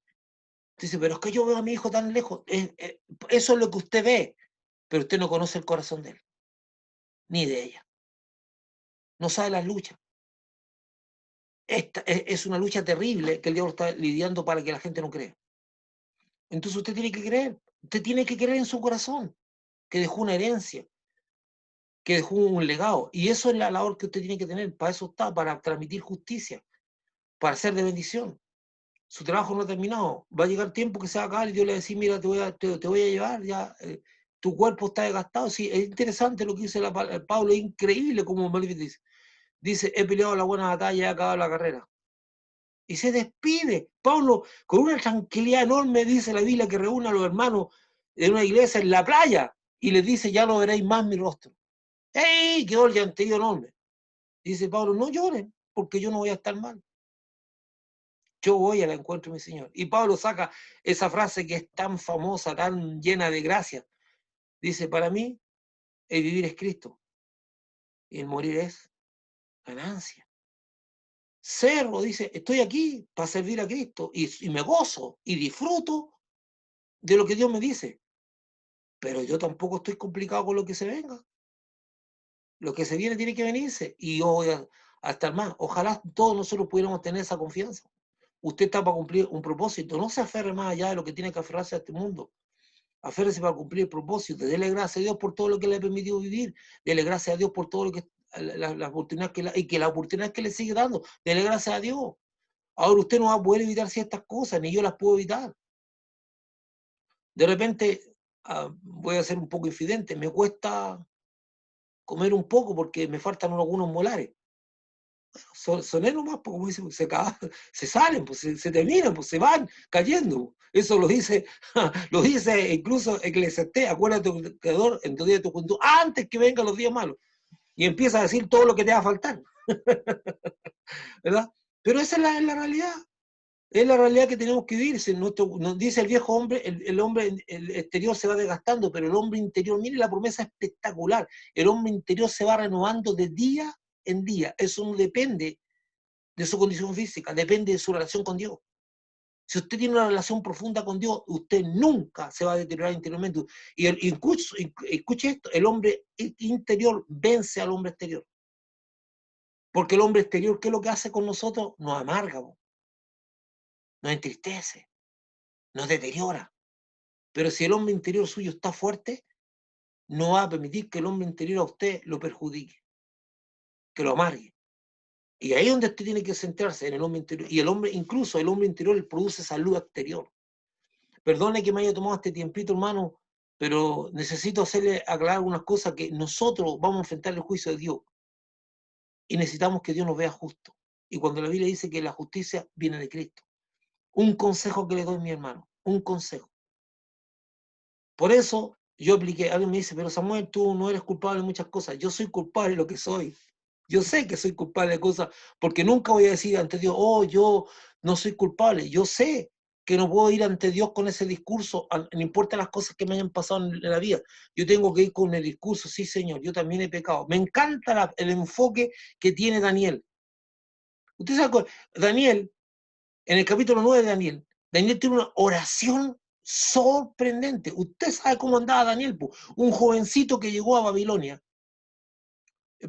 Dice, pero es que yo veo a mi hijo tan lejos. Eso es lo que usted ve, pero usted no conoce el corazón de él, ni de ella. No sabe las luchas. Esta es una lucha terrible que el diablo está lidiando para que la gente no crea. Entonces usted tiene que creer. Usted tiene que creer en su corazón, que dejó una herencia, que dejó un legado. Y eso es la labor que usted tiene que tener. Para eso está, para transmitir justicia, para ser de bendición. Su trabajo no ha terminado. Va a llegar tiempo que se va a acabar y Dios le va a decir, mira, te voy a llevar, ya, tu cuerpo está desgastado. Sí, es interesante lo que dice Pablo, es increíble como Melvin dice. Dice, he peleado la buena batalla, he acabado la carrera. y se despide. Pablo, con una tranquilidad enorme, dice la Biblia, que reúne a los hermanos de una iglesia en la playa y les dice, ya no veréis más mi rostro. ¡Ey! Quedó el llanterío enorme. Dice Pablo, no lloren, porque yo no voy a estar mal. Yo voy al encuentro de mi Señor. Y Pablo saca esa frase que es tan famosa, tan llena de gracia. Dice, para mí, el vivir es Cristo y el morir es ganancia. Cerro, dice, estoy aquí para servir a Cristo y me gozo y disfruto de lo que Dios me dice. Pero yo tampoco estoy complicado con lo que se venga. Lo que se viene tiene que venirse y yo voy a estar más. Ojalá todos nosotros pudiéramos tener esa confianza. Usted está para cumplir un propósito. No se aferre más allá de lo que tiene que aferrarse a este mundo. Aférrese para cumplir el propósito. Dele gracias a Dios por todo lo que le ha permitido vivir. Dele gracias a Dios por todo lo que la oportunidad y la oportunidad que le sigue dando. Dele gracias a Dios. Ahora usted no va a poder evitar ciertas cosas, ni yo las puedo evitar. De repente, voy a ser un poco infidente, me cuesta comer un poco porque me faltan algunos molares. Soné nomás, pues, como dice, se salen, pues, se terminan, pues se van cayendo. Eso lo dice, lo dice incluso Eclesiastés, acuérdate de tu creador en tu día de tu juventud, antes que vengan los días malos. Y empieza a decir todo lo que te va a faltar, ¿verdad? Pero esa es la realidad. Es la realidad que tenemos que vivir. Nos dice el viejo hombre, el hombre el exterior se va desgastando, pero el hombre interior, mire la promesa espectacular, el hombre interior se va renovando de día en día. Eso no depende de su condición física, depende de su relación con Dios. Si usted tiene una relación profunda con Dios, usted nunca se va a deteriorar interiormente. Y escuche esto, el hombre interior vence al hombre exterior. Porque el hombre exterior, ¿qué es lo que hace con nosotros? Nos amarga, nos entristece, nos deteriora. Pero si el hombre interior suyo está fuerte, no va a permitir que el hombre interior a usted lo perjudique, que lo amargue. Y ahí es donde usted tiene que centrarse, en el hombre interior. Y el hombre, incluso el hombre interior, produce salud exterior. Perdone que me haya tomado este tiempito, hermano, pero necesito hacerle aclarar algunas cosas, que nosotros vamos a enfrentar el juicio de Dios y necesitamos que Dios nos vea justo. Y cuando la Biblia dice que la justicia viene de Cristo. Un consejo que le doy, mi hermano, un consejo. Por eso yo apliqué, alguien me dice, pero Samuel, tú no eres culpable de muchas cosas. Yo soy culpable de lo que soy. Yo sé que soy culpable de cosas, porque nunca voy a decir ante Dios, oh, yo no soy culpable. Yo sé que no puedo ir ante Dios con ese discurso, no importa las cosas que me hayan pasado en la vida. Yo tengo que ir con el discurso, sí, Señor, yo también he pecado. Me encanta el enfoque que tiene Daniel. Usted sabe, Daniel, en el capítulo 9 de Daniel, Daniel tiene una oración sorprendente. Usted sabe cómo andaba Daniel, un jovencito que llegó a Babilonia.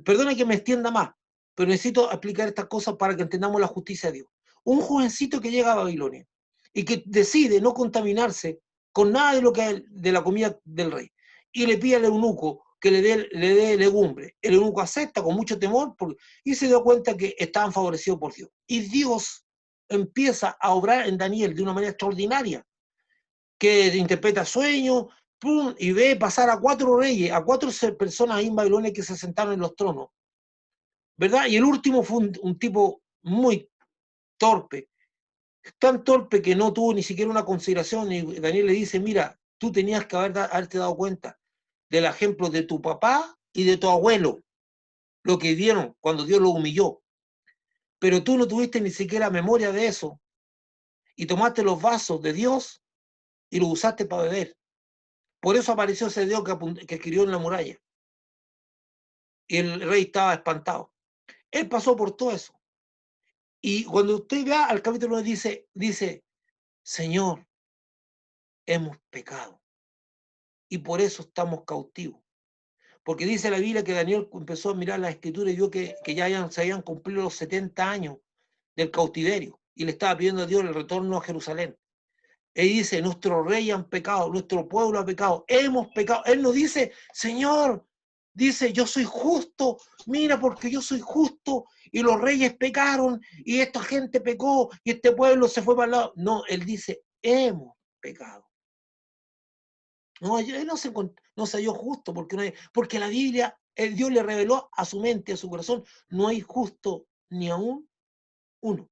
Perdona que me extienda más, pero necesito explicar estas cosas para que entendamos la justicia de Dios. Un jovencito que llega a Babilonia y que decide no contaminarse con nada de lo que de la comida del rey, y le pide al eunuco que le dé legumbre. El eunuco acepta con mucho temor y se dio cuenta que estaban favorecidos por Dios. Y Dios empieza a obrar en Daniel de una manera extraordinaria, que interpreta sueños, ¡pum!, y ve pasar a 4 reyes, a 4 personas ahí en Babilonia que se sentaron en los tronos, ¿verdad? Y el último fue un tipo muy torpe, tan torpe que no tuvo ni siquiera una consideración, y Daniel le dice, mira, tú tenías que haberte dado cuenta del ejemplo de tu papá y de tu abuelo, lo que vieron cuando Dios lo humilló, pero tú no tuviste ni siquiera memoria de eso, y tomaste los vasos de Dios y los usaste para beber. Por eso apareció ese Dios que escribió en la muralla, y el rey estaba espantado. Él pasó por todo eso. Y cuando usted vea al capítulo 1, dice, Señor, hemos pecado y por eso estamos cautivos. Porque dice la Biblia que Daniel empezó a mirar la escritura y vio que ya se habían cumplido los 70 años del cautiverio y le estaba pidiendo a Dios el retorno a Jerusalén. Él dice, nuestros reyes han pecado, nuestro pueblo ha pecado, hemos pecado. Él no dice, Señor, dice, yo soy justo, mira, porque yo soy justo y los reyes pecaron y esta gente pecó y este pueblo se fue para el lado. No, él dice, hemos pecado. No, él no se halló justo, porque la Biblia, Dios le reveló a su mente, a su corazón, no hay justo ni aún uno.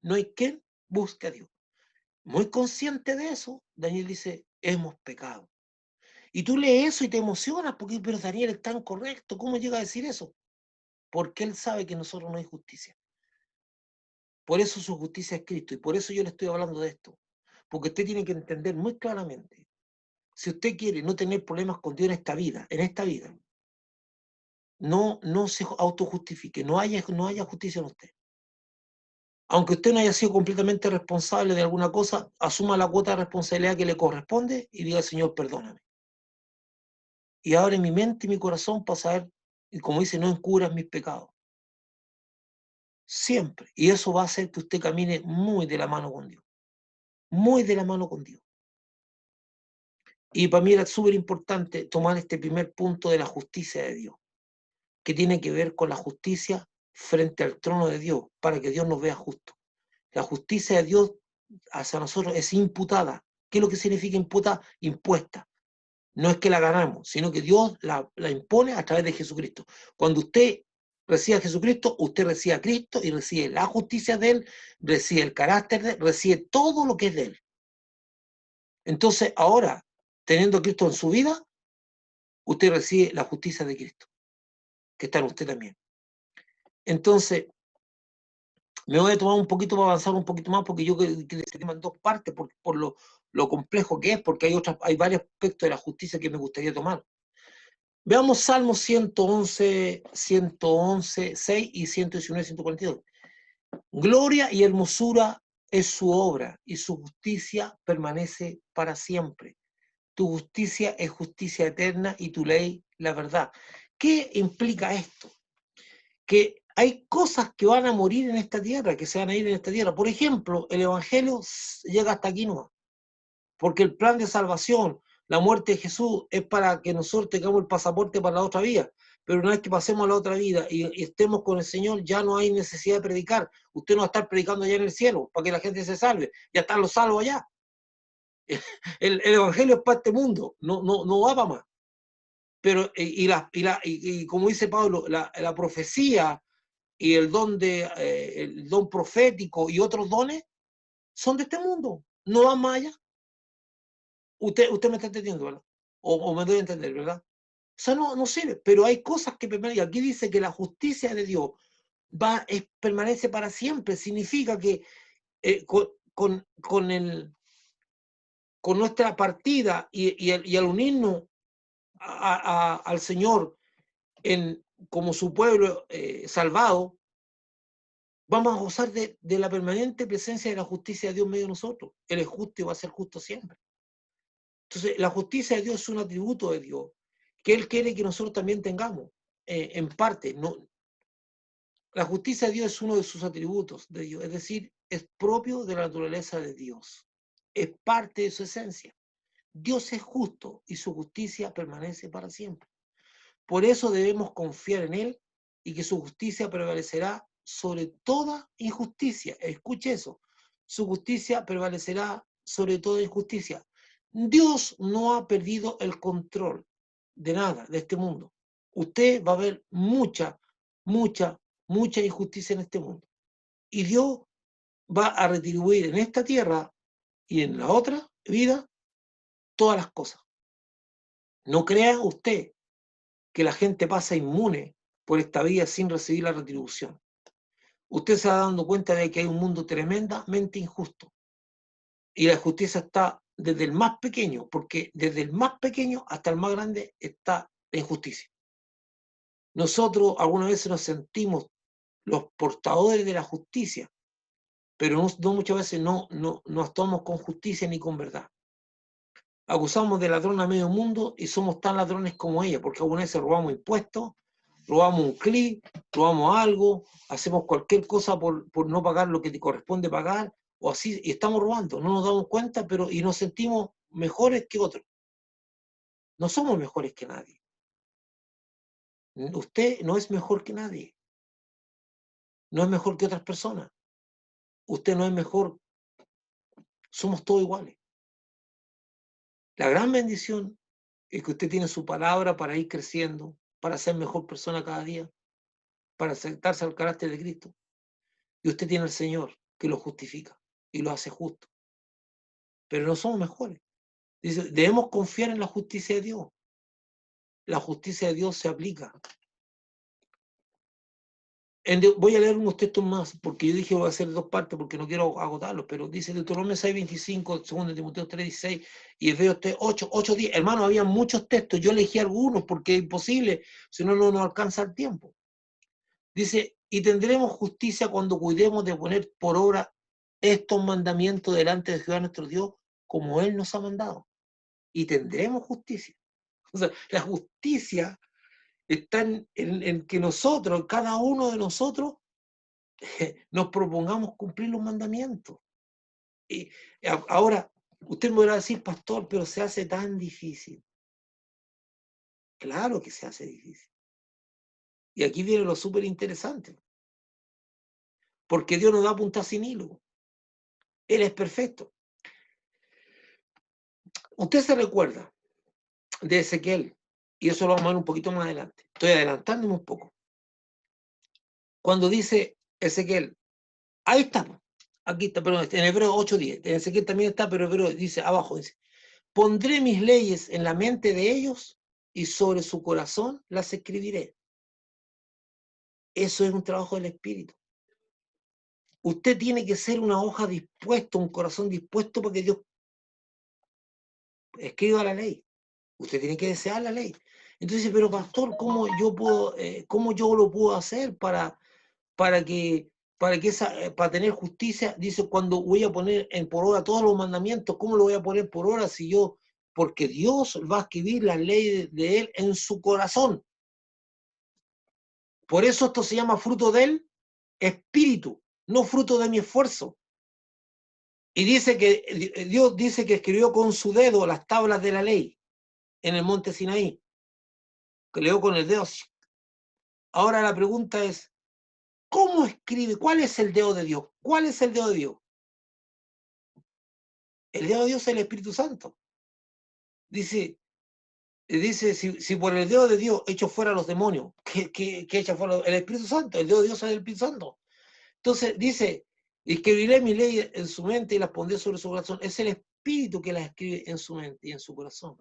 no hay quien busque a Dios. Muy consciente de eso, Daniel dice, hemos pecado. Y tú lees eso y te emocionas, porque, pero Daniel es tan correcto, ¿cómo llega a decir eso? Porque él sabe que nosotros no hay justicia. Por eso su justicia es Cristo, y por eso yo le estoy hablando de esto. Porque usted tiene que entender muy claramente, si usted quiere no tener problemas con Dios en esta vida, no se autojustifique, no haya justicia en usted. Aunque usted no haya sido completamente responsable de alguna cosa, asuma la cuota de responsabilidad que le corresponde y diga, Señor, perdóname. Y abre mi mente y mi corazón para saber, y como dice, no encubras mis pecados. Siempre. Y eso va a hacer que usted camine muy de la mano con Dios. Muy de la mano con Dios. Y para mí era súper importante tomar este primer punto de la justicia de Dios, que tiene que ver con la justicia frente al trono de Dios, para que Dios nos vea justo. La justicia de Dios hacia nosotros es imputada. ¿Qué es lo que significa imputada? Impuesta. No es que la ganamos, sino que Dios la impone a través de Jesucristo. Cuando usted recibe a Jesucristo, usted recibe a Cristo y recibe la justicia de Él, recibe el carácter de Él, recibe todo lo que es de Él. Entonces, ahora, teniendo a Cristo en su vida, usted recibe la justicia de Cristo, que está en usted también. Entonces, me voy a tomar un poquito para avanzar un poquito más, porque yo creo que este tema en dos partes, por lo complejo que es, porque hay varios aspectos de la justicia que me gustaría tomar. Veamos Salmos 111, 6 y 119, 142. Gloria y hermosura es su obra, y su justicia permanece para siempre. Tu justicia es justicia eterna, y tu ley la verdad. ¿Qué implica esto? Que hay cosas que van a morir en esta tierra, que se van a ir en esta tierra. Por ejemplo, el Evangelio llega hasta aquí nomás, porque el plan de salvación, la muerte de Jesús, es para que nosotros tengamos el pasaporte para la otra vida. Pero una vez que pasemos a la otra vida y estemos con el Señor, ya no hay necesidad de predicar. Usted no va a estar predicando allá en el cielo para que la gente se salve. Ya están los salvos allá. El Evangelio es para este mundo, no va para más. Pero, y como dice Pablo, la profecía y el don profético y otros dones son de este mundo, no van más allá. Usted me está entendiendo, ¿verdad? O me doy a entender, ¿verdad? O sea, no sirve, pero hay cosas que permanecen. Aquí dice que la justicia de Dios permanece para siempre. Significa que con nuestra partida y al unirnos al Señor como su pueblo salvado, vamos a gozar de la permanente presencia de la justicia de Dios en medio de nosotros. Él es justo y va a ser justo siempre. Entonces, la justicia de Dios es un atributo de Dios que Él quiere que nosotros también tengamos, en parte. La justicia de Dios es uno de sus atributos de Dios, es decir, es propio de la naturaleza de Dios, es parte de su esencia. Dios es justo y su justicia permanece para siempre. Por eso debemos confiar en Él y que su justicia prevalecerá sobre toda injusticia. Escuche eso, su justicia prevalecerá sobre toda injusticia. Dios no ha perdido el control de nada, de este mundo. Usted va a ver mucha injusticia en este mundo. Y Dios va a retribuir en esta tierra y en la otra vida todas las cosas. No crea usted que la gente pasa inmune por esta vida sin recibir la retribución. Usted se va dando cuenta de que hay un mundo tremendamente injusto. Y la justicia está desde el más pequeño, porque desde el más pequeño hasta el más grande está la injusticia. Nosotros algunas veces nos sentimos los portadores de la justicia, pero no muchas veces no actuamos con justicia ni con verdad. Acusamos de ladrón a medio mundo y somos tan ladrones como ella, porque algunas veces robamos impuestos, robamos un clic, robamos algo, hacemos cualquier cosa por no pagar lo que te corresponde pagar, o así, y estamos robando, no nos damos cuenta, y nos sentimos mejores que otros. No somos mejores que nadie. Usted no es mejor que nadie. No es mejor que otras personas. Usted no es mejor. Somos todos iguales. La gran bendición es que usted tiene su palabra para ir creciendo, para ser mejor persona cada día, para acercarse al carácter de Cristo. Y usted tiene al Señor. que los justifica y los hace justos. Pero no somos mejores. Dice, debemos confiar en la justicia de Dios. La justicia de Dios se aplica. Voy a leer unos textos más, porque yo dije voy a hacer 2 partes porque no quiero agotarlos, pero dice Deuteronomio 6:25, 2 Timoteo 3:16 y Efesios 8:10. Hermano, había muchos textos, yo elegí algunos porque es imposible, si no, no nos alcanza el tiempo. Dice, y tendremos justicia cuando cuidemos de poner por obra estos mandamientos delante de Jehová nuestro Dios, como Él nos ha mandado. Y tendremos justicia. O sea, la justicia está en que nosotros, cada uno de nosotros, nos propongamos cumplir los mandamientos. Y ahora, usted me podrá decir, pastor, pero se hace tan difícil. Claro que se hace difícil. Y aquí viene lo súper interesante. Porque Dios nos da punta sin hilo. Él es perfecto. Usted se recuerda de Ezequiel, y eso lo vamos a ver un poquito más adelante. Estoy adelantándome un poco. Cuando dice Ezequiel, ahí está, aquí está, perdón, en Hebreo 8:10, en Ezequiel también está, pero Hebreo dice abajo, dice, pondré mis leyes en la mente de ellos y sobre su corazón las escribiré. Eso es un trabajo del Espíritu. Usted tiene que ser una hoja dispuesta, un corazón dispuesto para que Dios escriba la ley. Usted tiene que desear la ley. Entonces dice, pero pastor, ¿cómo yo lo puedo hacer para tener justicia? Dice, cuando voy a poner por obra todos los mandamientos, ¿cómo lo voy a poner por obra si yo? Porque Dios va a escribir las leyes de Él en su corazón. Por eso esto se llama fruto del Espíritu, no fruto de mi esfuerzo. Y dice que Dios dice que escribió con su dedo las tablas de la ley en el monte Sinaí, que leo con el dedo. Ahora la pregunta es, ¿cómo escribe? ¿Cuál es el dedo de Dios? ¿Cuál es el dedo de Dios? El dedo de Dios es el Espíritu Santo. Dice si por el dedo de Dios echo fuera a los demonios, ¿qué echa fuera el Espíritu Santo? El dedo de Dios es el Espíritu Santo. Entonces dice, escribiré mi ley en su mente y las pondré sobre su corazón. Es el Espíritu que las escribe en su mente y en su corazón.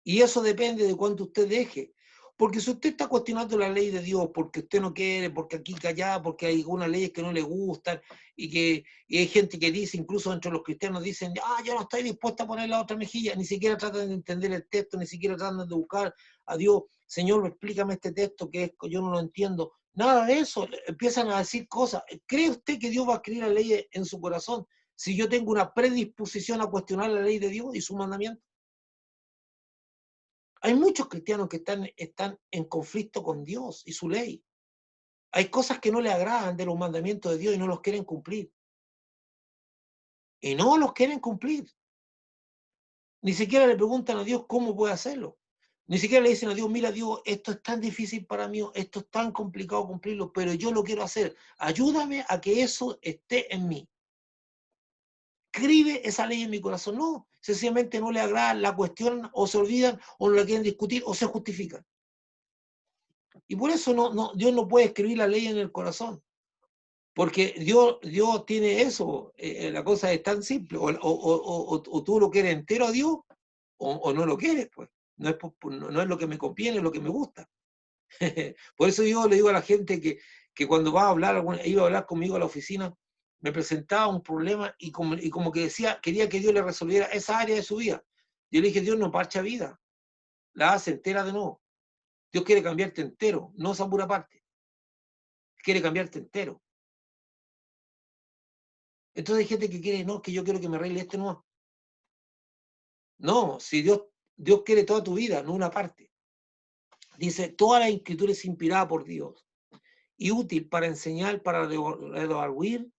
Y eso depende de cuánto usted deje. Porque si usted está cuestionando la ley de Dios porque usted no quiere, porque aquí que allá, porque hay algunas leyes que no le gustan, y hay gente que dice, incluso entre los cristianos dicen, yo no estoy dispuesta a poner la otra mejilla, ni siquiera tratan de entender el texto, ni siquiera tratan de buscar a Dios, Señor, explícame este texto que yo no lo entiendo. Nada de eso, empiezan a decir cosas. ¿Cree usted que Dios va a escribir la ley en su corazón si yo tengo una predisposición a cuestionar la ley de Dios y su mandamiento? Hay muchos cristianos que están en conflicto con Dios y su ley. Hay cosas que no le agradan de los mandamientos de Dios y no los quieren cumplir. Y no los quieren cumplir. Ni siquiera le preguntan a Dios cómo puede hacerlo. Ni siquiera le dicen a Dios, mira Dios, esto es tan difícil para mí, esto es tan complicado cumplirlo, pero yo lo quiero hacer. Ayúdame a que eso esté en mí. Escribe esa ley en mi corazón. No, sencillamente no le agrada, la cuestionan o se olvidan o no la quieren discutir o se justifican. Y por eso Dios no puede escribir la ley en el corazón. Porque Dios tiene eso. La cosa es tan simple. O tú lo quieres entero a Dios o no lo quieres, pues. No es lo que me conviene, es lo que me gusta. Por eso yo le digo a la gente que cuando iba a hablar conmigo a la oficina, me presentaba un problema y como que decía, quería que Dios le resolviera esa área de su vida. Yo le dije, Dios no parcha vida, la hace entera de nuevo. Dios quiere cambiarte entero, no esa pura parte. Quiere cambiarte entero. Entonces hay gente que quiere, no, que yo quiero que me arregle esto, no. No, si Dios quiere toda tu vida, no una parte. Dice, toda la escritura es inspirada por Dios y útil para enseñar, para redarguir,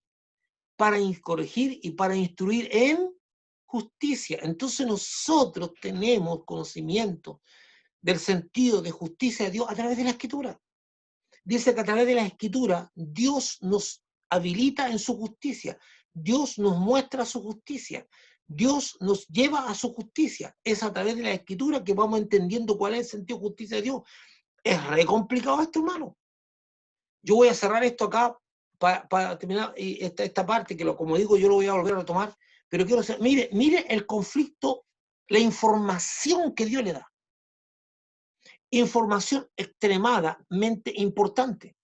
para corregir y para instruir en justicia. Entonces nosotros tenemos conocimiento del sentido de justicia de Dios a través de la escritura. Dice que a través de la escritura Dios nos habilita en su justicia. Dios nos muestra su justicia. Dios nos lleva a su justicia. Es a través de la escritura que vamos entendiendo cuál es el sentido de justicia de Dios. Es re complicado esto, hermano. Yo voy a cerrar esto acá para terminar y esta parte, que como digo, yo lo voy a volver a retomar, pero quiero decir, mire el conflicto, la información que Dios le da. Información extremadamente importante.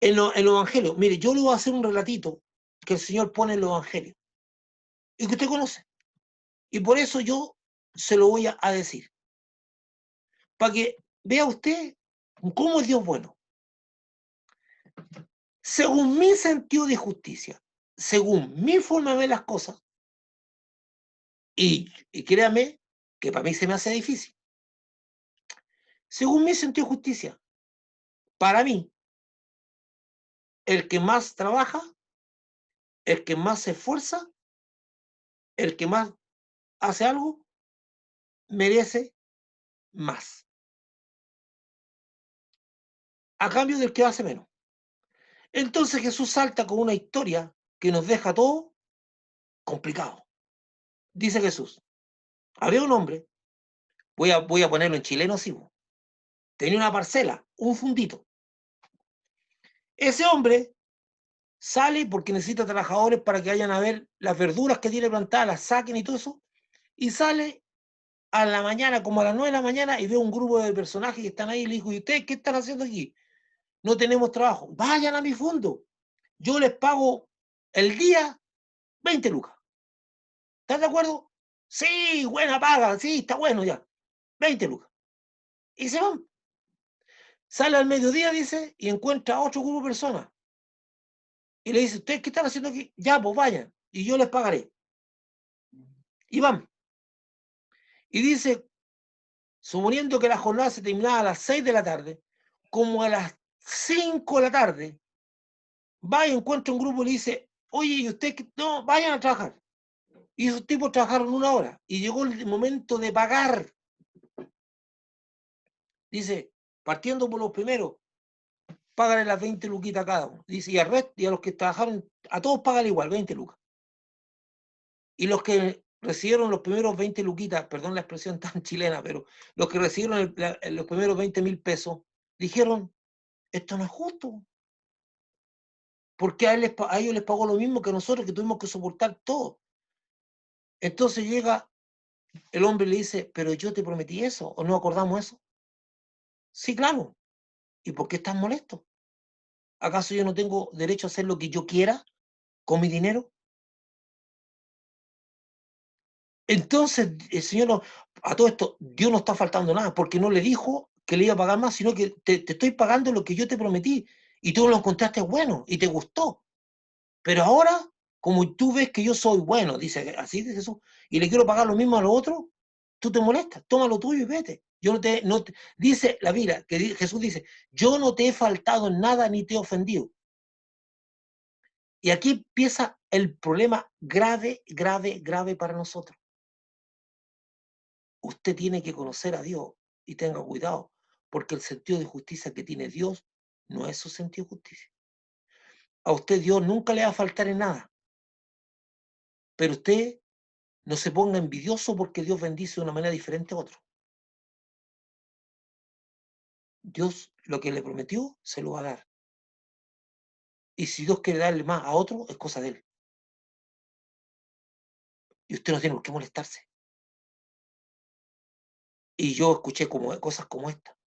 En los evangelios, mire, yo le voy a hacer un relatito que el Señor pone en los evangelios y que usted conoce. Y por eso yo se lo voy a decir. Para que vea usted cómo es Dios bueno. Según mi sentido de justicia, según mi forma de ver las cosas, y créame que para mí se me hace difícil. Según mi sentido de justicia, para mí, el que más trabaja, el que más se esfuerza, el que más hace algo, merece más. A cambio del que hace menos. Entonces Jesús salta con una historia que nos deja todo complicado. Dice Jesús, había un hombre, voy a ponerlo en chileno así, tenía una parcela, un fundito. Ese hombre sale porque necesita trabajadores para que vayan a ver las verduras que tiene plantadas, las saquen y todo eso, y sale a la mañana, como a las 9 de la mañana, y ve un grupo de personajes que están ahí, y le dijo, ¿y ustedes qué están haciendo aquí? No tenemos trabajo. Vayan a mi fondo, yo les pago el día 20 lucas. ¿Estás de acuerdo? Sí, buena paga, sí, está bueno ya. 20 lucas. Y se van. Sale al mediodía, dice, y encuentra a otro grupo de personas. Y le dice, ¿ustedes qué están haciendo aquí? Ya, pues vayan, y yo les pagaré. Y van. Y dice, suponiendo que la jornada se terminaba a las 6 de la tarde, como a las 5 de la tarde, va y encuentra un grupo y le dice, oye, ¿y ustedes no, vayan a trabajar? Y esos tipos trabajaron 1 hora. Y llegó el momento de pagar. Dice, partiendo por los primeros, págale las 20 luquitas a cada uno. Dice, y al resto, y a los que trabajaron, a todos págale igual, 20 lucas. Y los que recibieron los primeros 20 luquitas, perdón la expresión tan chilena, pero los que recibieron los primeros 20.000 pesos, dijeron, esto no es justo. Porque a ellos les pagó lo mismo que a nosotros, que tuvimos que soportar todo. Entonces llega el hombre y le dice, pero yo te prometí eso, ¿o no acordamos eso? Sí, claro. ¿Y por qué estás molesto? ¿Acaso yo no tengo derecho a hacer lo que yo quiera con mi dinero? Entonces, el Señor, a todo esto, Dios no está faltando nada, porque no le dijo que le iba a pagar más, sino que te estoy pagando lo que yo te prometí, y tú lo encontraste bueno, y te gustó. Pero ahora, como tú ves que yo soy bueno, dice, así dice Jesús, y le quiero pagar lo mismo a los otros, tú te molestas, toma lo tuyo y vete. Yo dice la Biblia, que Jesús dice, yo no te he faltado en nada ni te he ofendido. Y aquí empieza el problema grave, grave, grave para nosotros. Usted tiene que conocer a Dios y tenga cuidado, porque el sentido de justicia que tiene Dios no es su sentido de justicia. A usted Dios nunca le va a faltar en nada, pero usted no se ponga envidioso porque Dios bendice de una manera diferente a otro. Dios lo que le prometió se lo va a dar. Y si Dios quiere darle más a otro, es cosa de él. Y usted no tiene por qué molestarse. Y yo escuché cosas como esta.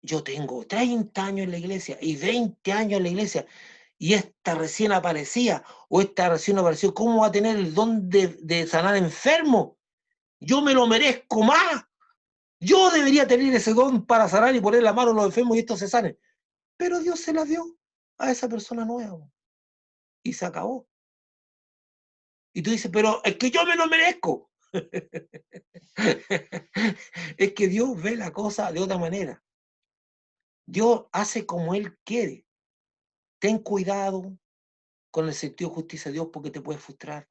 Yo tengo 30 años en la iglesia y 20 años en la iglesia, y esta recién aparecía, o esta recién apareció, ¿cómo va a tener el don de sanar enfermos? Yo me lo merezco más. Yo debería tener ese don para sanar y poner la mano a los enfermos y estos se sanen. Pero Dios se la dio a esa persona nueva y se acabó. Y tú dices, pero es que yo me lo merezco. Es que Dios ve la cosa de otra manera. Dios hace como Él quiere. Ten cuidado con el sentido de justicia de Dios porque te puede frustrar.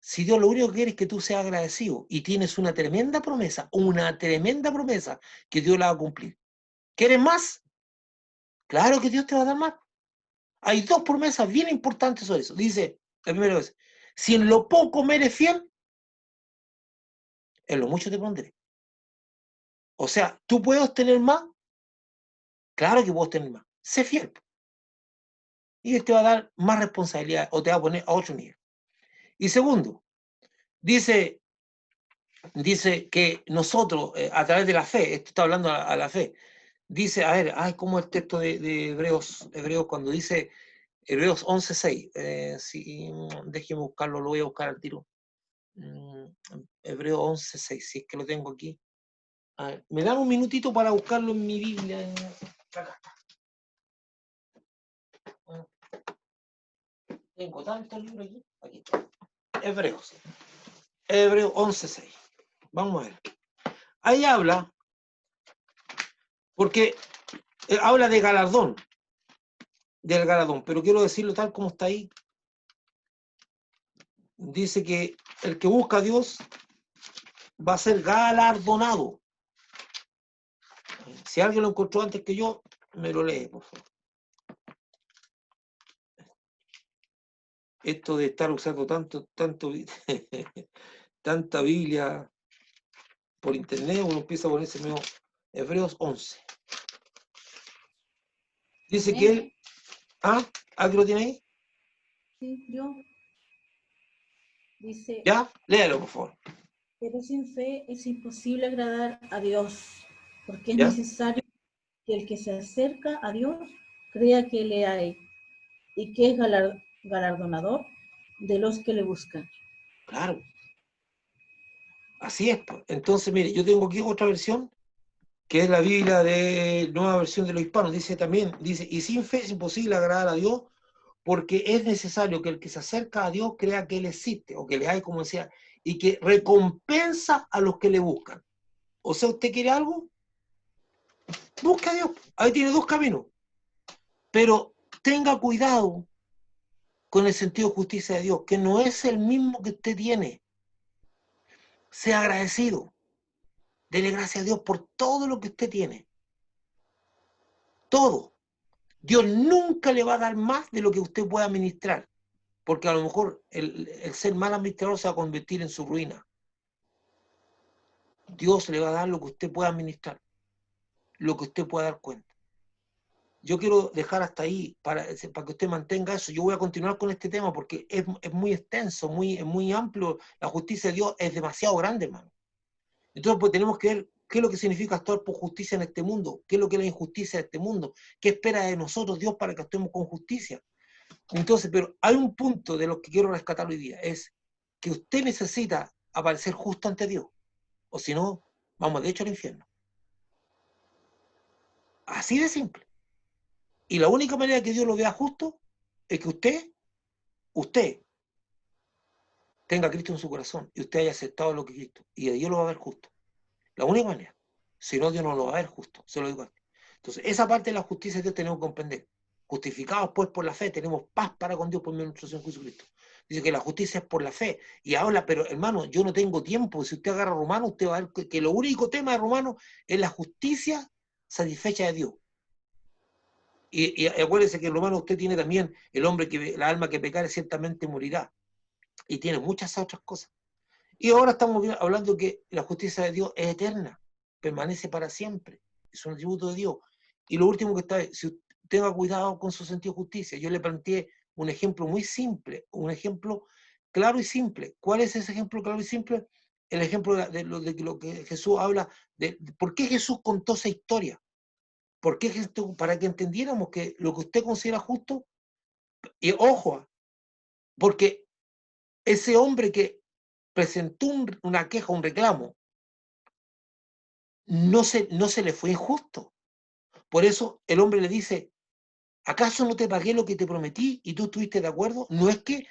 Si Dios lo único que quiere es que tú seas agradecido y tienes una tremenda promesa que Dios la va a cumplir. ¿Quieres más? Claro que Dios te va a dar más. Hay dos promesas bien importantes sobre eso. Dice, la primera vez, si en lo poco me eres fiel, en lo mucho te pondré. O sea, ¿tú puedes tener más? Claro que puedes tener más. Sé fiel. y Él te va a dar más responsabilidad o te va a poner a otro nivel. Y segundo, dice que nosotros, a través de la fe, esto está hablando a la fe, dice, a ver, ay, ¿cómo es el texto de Hebreos cuando dice Hebreos 11:6? Si, déjeme buscarlo, lo voy a buscar al tiro. Hebreos 11:6, si es que lo tengo aquí. A ver, ¿me dan un minutito para buscarlo en mi Biblia? Acá está. Tengo tantos libros aquí. Aquí está. Hebreos 11:6. Vamos a ver. Ahí habla, porque habla de galardón, del galardón, pero quiero decirlo tal como está ahí. Dice que el que busca a Dios va a ser galardonado. Si alguien lo encontró antes que yo, me lo lee, por favor. Esto de estar usando tanta Biblia por internet, uno empieza a ponerse medio. Hebreos 11. Dice que él. ¿Alguien lo tiene ahí? Sí, yo. Dice, ¿Ya? Léalo, por favor. pero sin fe es imposible agradar a Dios, porque es ¿Ya? necesario que el que se acerca a Dios crea que le hay y que es galardonador de los que le buscan. Claro. Así es. Pues. Entonces, mire, yo tengo aquí otra versión, que es la Biblia de nueva versión de los hispanos. Dice también, dice, y sin fe es imposible agradar a Dios, porque es necesario que el que se acerca a Dios crea que Él existe, o que le hay, como decía, y que recompensa a los que le buscan. O sea, ¿usted quiere algo? Busque a Dios. Ahí tiene dos caminos. Pero tenga cuidado con el sentido de justicia de Dios, que no es el mismo que usted tiene. Sea agradecido. Dele gracias a Dios por todo lo que usted tiene. Todo. Dios nunca le va a dar más de lo que usted pueda administrar, porque a lo mejor el ser mal administrador se va a convertir en su ruina. Dios le va a dar lo que usted pueda administrar, lo que usted pueda dar cuenta. Yo quiero dejar hasta ahí para que usted mantenga eso. Yo voy a continuar con este tema porque es muy extenso, es muy amplio. La justicia de Dios es demasiado grande, hermano. Entonces, pues tenemos que ver qué es lo que significa actuar por justicia en este mundo, qué es lo que es la injusticia de este mundo, qué espera de nosotros Dios para que actuemos con justicia. Entonces, pero hay un punto de lo que quiero rescatar hoy día, es que usted necesita aparecer justo ante Dios, o si no, vamos de hecho al infierno. Así de simple. Y la única manera que Dios lo vea justo es que usted tenga a Cristo en su corazón y usted haya aceptado lo que Cristo, y Dios lo va a ver justo. La única manera. Si no, Dios no lo va a ver justo, se lo digo así. Entonces, esa parte de la justicia de Dios tenemos que comprender. Justificados pues por la fe, tenemos paz para con Dios por medio de nuestro Señor Jesucristo. Dice que la justicia es por la fe. Y habla, pero hermano, yo no tengo tiempo. Si usted agarra Romano, usted va a ver que lo único tema de Romano es la justicia satisfecha de Dios. Y acuérdese que en Romano usted tiene también el hombre la alma que pecare ciertamente morirá. Y tiene muchas otras cosas. Y ahora estamos hablando que la justicia de Dios es eterna, permanece para siempre, es un atributo de Dios. Y lo último que está es, si tenga cuidado con su sentido de justicia. Yo le planteé un ejemplo muy simple, un ejemplo claro y simple. ¿Cuál es ese ejemplo claro y simple? El ejemplo de lo que Jesús habla, de por qué Jesús contó esa historia. ¿Por qué Jesús? Para que entendiéramos que lo que usted considera justo, y ojo, porque ese hombre que presentó una queja, un reclamo, no se le fue injusto. Por eso el hombre le dice, ¿acaso no te pagué lo que te prometí y tú estuviste de acuerdo? No es que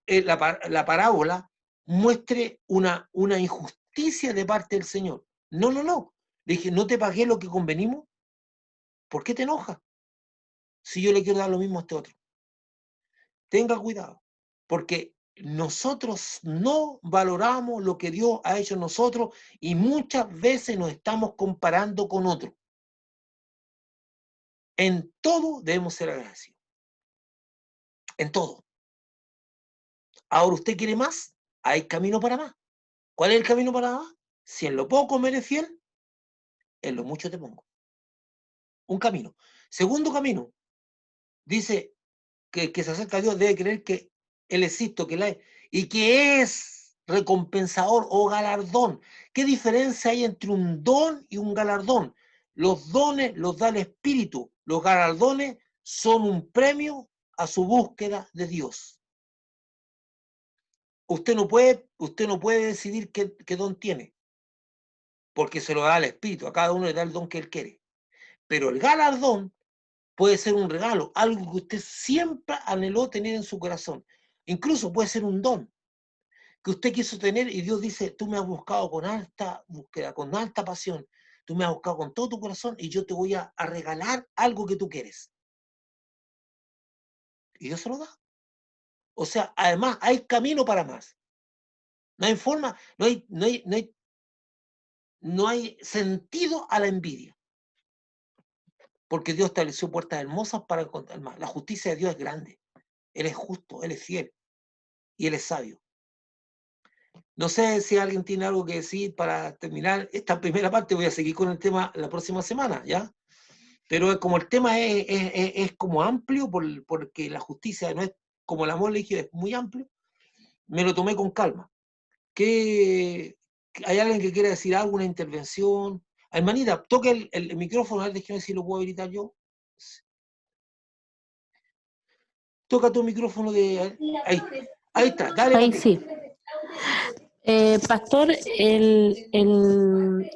la parábola muestre una injusticia de parte del Señor. No, no, no. Le dije, ¿no te pagué lo que convenimos? ¿Por qué te enojas? Si yo le quiero dar lo mismo a este otro. Tenga cuidado, porque nosotros no valoramos lo que Dios ha hecho en nosotros y muchas veces nos estamos comparando con otros. En todo debemos ser agradecidos. En todo. Ahora usted quiere más, hay camino para más. ¿Cuál es el camino para más? Si en lo poco me eres fiel, en lo mucho te pongo. Un camino. Segundo camino, dice, que se acerca a Dios debe creer que Él existe, que Él es, y que es recompensador o galardón. ¿Qué diferencia hay entre un don y un galardón? Los dones los da el Espíritu, los galardones son un premio a su búsqueda de Dios. Usted no puede decidir qué don tiene, porque se lo da el Espíritu, a cada uno le da el don que él quiere. Pero el galardón puede ser un regalo, algo que usted siempre anheló tener en su corazón. Incluso puede ser un don que usted quiso tener y Dios dice, tú me has buscado con alta búsqueda, con alta pasión, tú me has buscado con todo tu corazón y yo te voy a regalar algo que tú quieres. Y Dios se lo da. O sea, además hay camino para más. No hay forma, no hay sentido a la envidia. Porque Dios estableció puertas hermosas para encontrar más. La justicia de Dios es grande. Él es justo, Él es fiel y Él es sabio. No sé si alguien tiene algo que decir para terminar esta primera parte. Voy a seguir con el tema la próxima semana, ¿ya? Pero como el tema es como amplio, porque la justicia no es como el amor líquido, es muy amplio, me lo tomé con calma. ¿Hay alguien que quiera decir algo, una intervención? Hermanita, toque el micrófono, a ver, déjeme si lo puedo habilitar yo. Toca tu micrófono de... Ahí está, dale. Ahí sí. Pastor,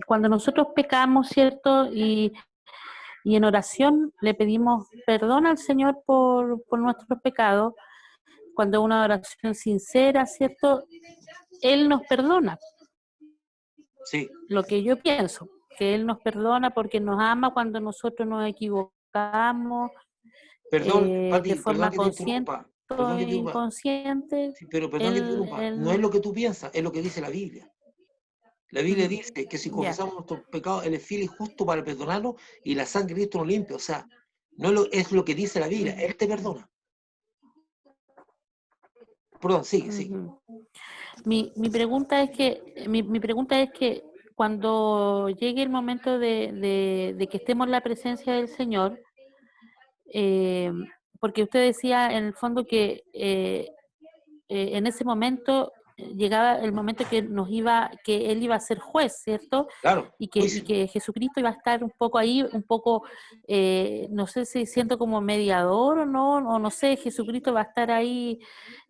cuando nosotros pecamos, ¿cierto? Y en oración le pedimos perdón al Señor por nuestros pecados, cuando es una oración sincera, ¿cierto? Él nos perdona. Sí. Lo que yo pienso, que Él nos perdona porque nos ama cuando nosotros nos equivocamos, Perdón, Pati, de forma perdón que te consciente interrumpa. o Perdón que te interrumpa. inconsciente. Sí, pero perdón que te interrumpa. No es lo que tú piensas, es lo que dice la Biblia. La Biblia dice que si confesamos nuestros pecados, Él es fiel y justo para perdonarnos y la sangre de Cristo nos limpia. O sea, no es lo que dice la Biblia, Él te perdona. Perdón, sigue. Mi pregunta es que cuando llegue el momento de que estemos en la presencia del Señor, porque usted decía en el fondo que en ese momento llegaba el momento que Él iba a ser juez, ¿cierto? Claro, Y que Jesucristo iba a estar un poco ahí, no sé si siento como mediador o no sé, Jesucristo va a estar ahí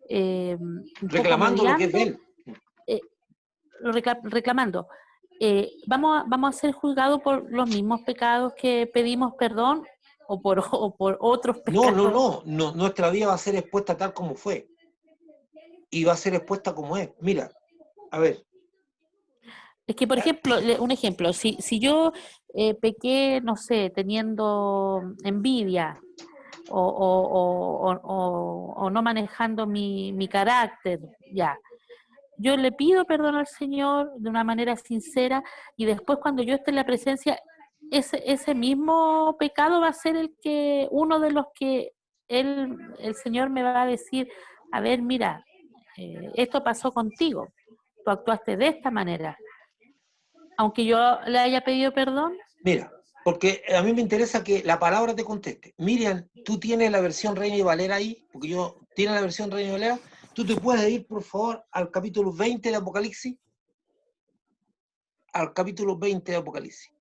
un poco reclamando lo que es de mediando, Él. reclamando. ¿Vamos a ser juzgados por los mismos pecados que pedimos perdón o por otros pecados? No, nuestra vida va a ser expuesta tal como fue. Y va a ser expuesta como es. Mira, a ver. Es que, por ejemplo, un ejemplo, si yo pequé, no sé, teniendo envidia o no manejando mi carácter, ya. Yo le pido perdón al Señor de una manera sincera y después cuando yo esté en la presencia, ese mismo pecado va a ser uno de los que el Señor me va a decir, a ver, mira, esto pasó contigo, tú actuaste de esta manera. Aunque yo le haya pedido perdón. Mira, porque a mí me interesa que la palabra te conteste. Miriam, tú tienes la versión Reina y Valera ahí, porque yo tiene la versión Reina y Valera. ¿Tú te puedes ir, por favor, al capítulo 20 de Apocalipsis? Al capítulo 20 de Apocalipsis.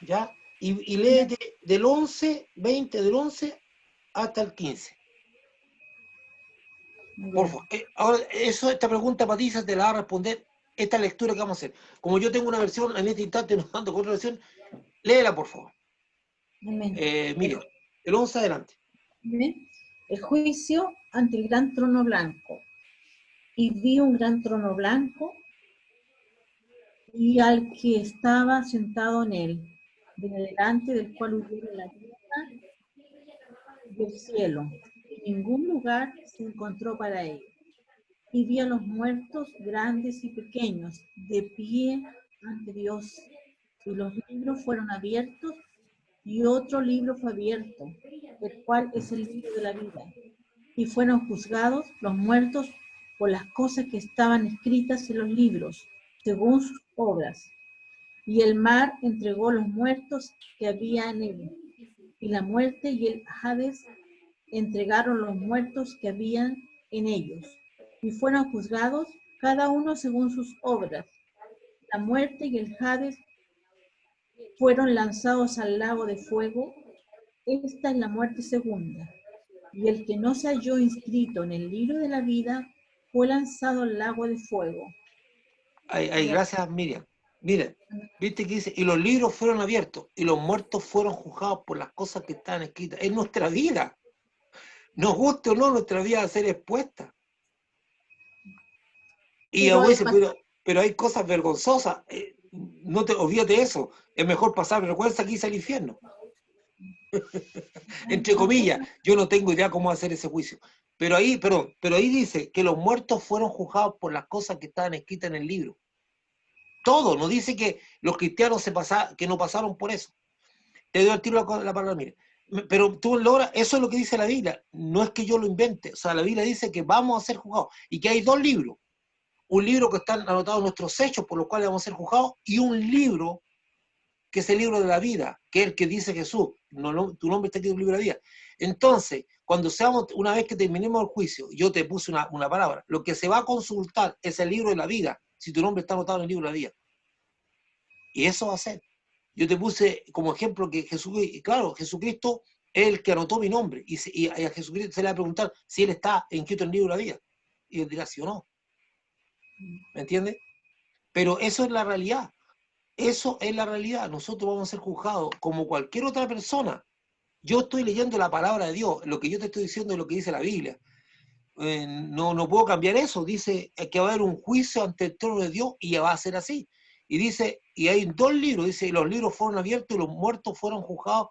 ¿Ya? Y léete del 20 del 11 hasta el 15. Por favor. Ahora, esta pregunta, Patricia, te la va a responder esta lectura que vamos a hacer. Como yo tengo una versión, en este instante nos mando con otra versión, léela, por favor. Miriam, el 11 adelante. El juicio ante el gran trono blanco. Y vi un gran trono blanco y al que estaba sentado en él, de delante del cual huyeron la tierra y el cielo, y ningún lugar se encontró para él. Y vi a los muertos, grandes y pequeños, de pie ante Dios, y los libros fueron abiertos, y otro libro fue abierto, el cual es el libro de la vida. Y fueron juzgados los muertos por las cosas que estaban escritas en los libros, según sus obras. Y el mar entregó los muertos que había en él, y la muerte y el Hades entregaron los muertos que habían en ellos, y fueron juzgados cada uno según sus obras. La muerte y el Hades fueron lanzados al lago de fuego. Esta es la muerte segunda. Y el que no se halló inscrito en el libro de la vida fue lanzado al lago de fuego. Gracias, Miriam. Miren, viste que dice, y los libros fueron abiertos, y los muertos fueron juzgados por las cosas que están escritas. Es nuestra vida. Nos guste o no, nuestra vida va a ser expuesta. Y pero hay cosas vergonzosas. No te olvídate de eso. Es mejor pasar vergüenza que irse al infierno. Entre comillas, yo no tengo idea cómo hacer ese juicio. Pero ahí dice que los muertos fueron juzgados por las cosas que estaban escritas en el libro. Todo, no dice que los cristianos que no pasaron por eso. Te doy al tiro la palabra, mire. Pero tú logras, eso es lo que dice la Biblia, no es que yo lo invente. O sea, la Biblia dice que vamos a ser juzgados y que hay dos libros. Un libro que están anotados nuestros hechos por los cuales vamos a ser juzgados, y un libro que es el libro de la vida, que es el que dice Jesús, tu nombre está aquí en el libro de la vida. Entonces, una vez que terminemos el juicio, yo te puse una palabra, lo que se va a consultar es el libro de la vida, si tu nombre está anotado en el libro de la vida. Y eso va a ser. Yo te puse como ejemplo que Jesucristo es el que anotó mi nombre, y a Jesucristo se le va a preguntar si él está inscrito en el libro de la vida, y él dirá sí o no. ¿Me entiendes? Pero eso es la realidad. Eso es la realidad. Nosotros vamos a ser juzgados como cualquier otra persona. Yo estoy leyendo la palabra de Dios. Lo que yo te estoy diciendo es lo que dice la Biblia. No puedo cambiar eso. Dice que va a haber un juicio ante el trono de Dios y va a ser así. Y dice, y hay dos libros. Dice, los libros fueron abiertos y los muertos fueron juzgados.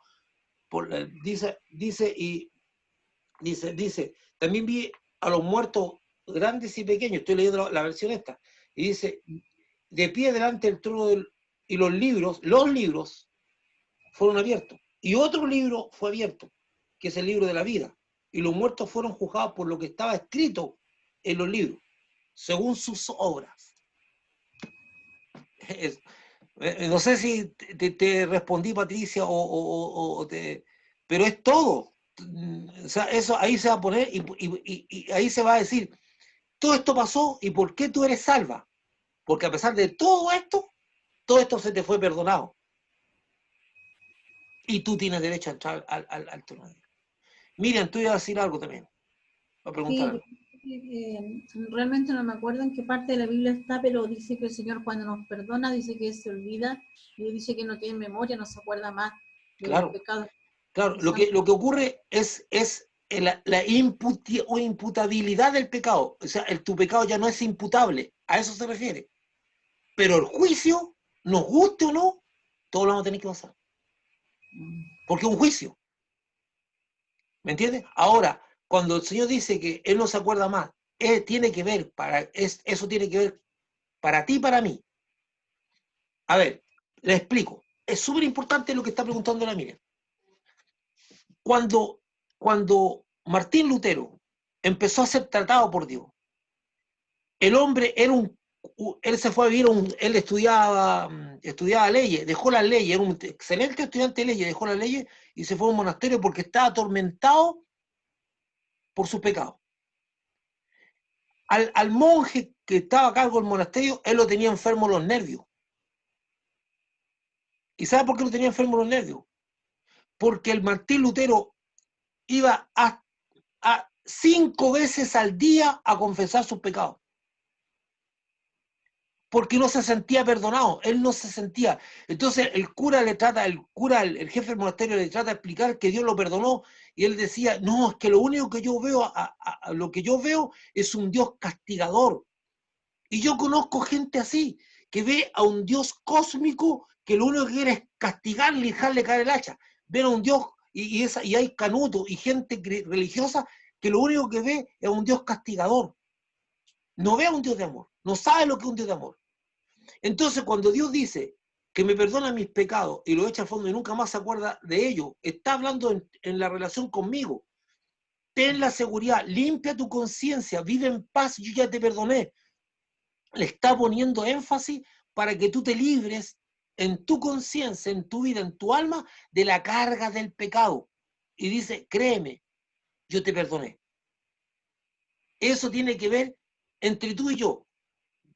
Dice, también vi a los muertos grandes y pequeños. Estoy leyendo la versión esta. Y dice, de pie delante del trono y los libros fueron abiertos. Y otro libro fue abierto, que es el libro de la vida. Y los muertos fueron juzgados por lo que estaba escrito en los libros, según sus obras. No sé si te respondí, Patricia, pero es todo. O sea, eso ahí se va a poner y ahí se va a decir, todo esto pasó y ¿por qué tú eres salva? Porque a pesar de todo esto se te fue perdonado. Y tú tienes derecho a entrar al trono de Dios. Miriam, tú ibas a decir algo también. A preguntar algo. Realmente no me acuerdo en qué parte de la Biblia está, pero dice que el Señor cuando nos perdona, dice que se olvida, y dice que no tiene memoria, no se acuerda más de los pecados. Claro, lo que ocurre es la imputabilidad del pecado. O sea, tu pecado ya no es imputable. A eso se refiere. Pero el juicio, nos guste o no, todos lo vamos a tener que pasar. Porque es un juicio. ¿Me entiendes? Ahora, cuando el Señor dice que Él no se acuerda más, eso tiene que ver para ti y para mí. A ver, le explico. Es súper importante lo que está preguntando la Miriam. Cuando Martín Lutero empezó a ser tratado por Dios, el hombre él se fue a vivir, él estudiaba leyes, dejó las leyes, era un excelente estudiante de leyes, dejó las leyes y se fue a un monasterio porque estaba atormentado por sus pecados. Al monje que estaba a cargo del monasterio, él lo tenía enfermo los nervios. ¿Y sabe por qué lo tenía enfermo los nervios? Porque el Martín Lutero iba a 5 veces al día a confesar sus pecados. Porque no se sentía perdonado, él no se sentía. Entonces el jefe del monasterio le trata de explicar que Dios lo perdonó, y él decía, no, es que lo único que yo veo, lo que yo veo es un Dios castigador. Y yo conozco gente así, que ve a un Dios cósmico que lo único que quiere es castigarle y dejarle caer el hacha. Ven a un Dios, y hay canutos y gente religiosa que lo único que ve es un Dios castigador. No ve a un Dios de amor, no sabe lo que es un Dios de amor. Entonces, cuando Dios dice que me perdona mis pecados y lo echa al fondo y nunca más se acuerda de ello, está hablando en la relación conmigo. Ten la seguridad, limpia tu conciencia, vive en paz, yo ya te perdoné. Le está poniendo énfasis para que tú te libres en tu conciencia, en tu vida, en tu alma, de la carga del pecado. Y dice, créeme, yo te perdoné. Eso tiene que ver entre tú y yo.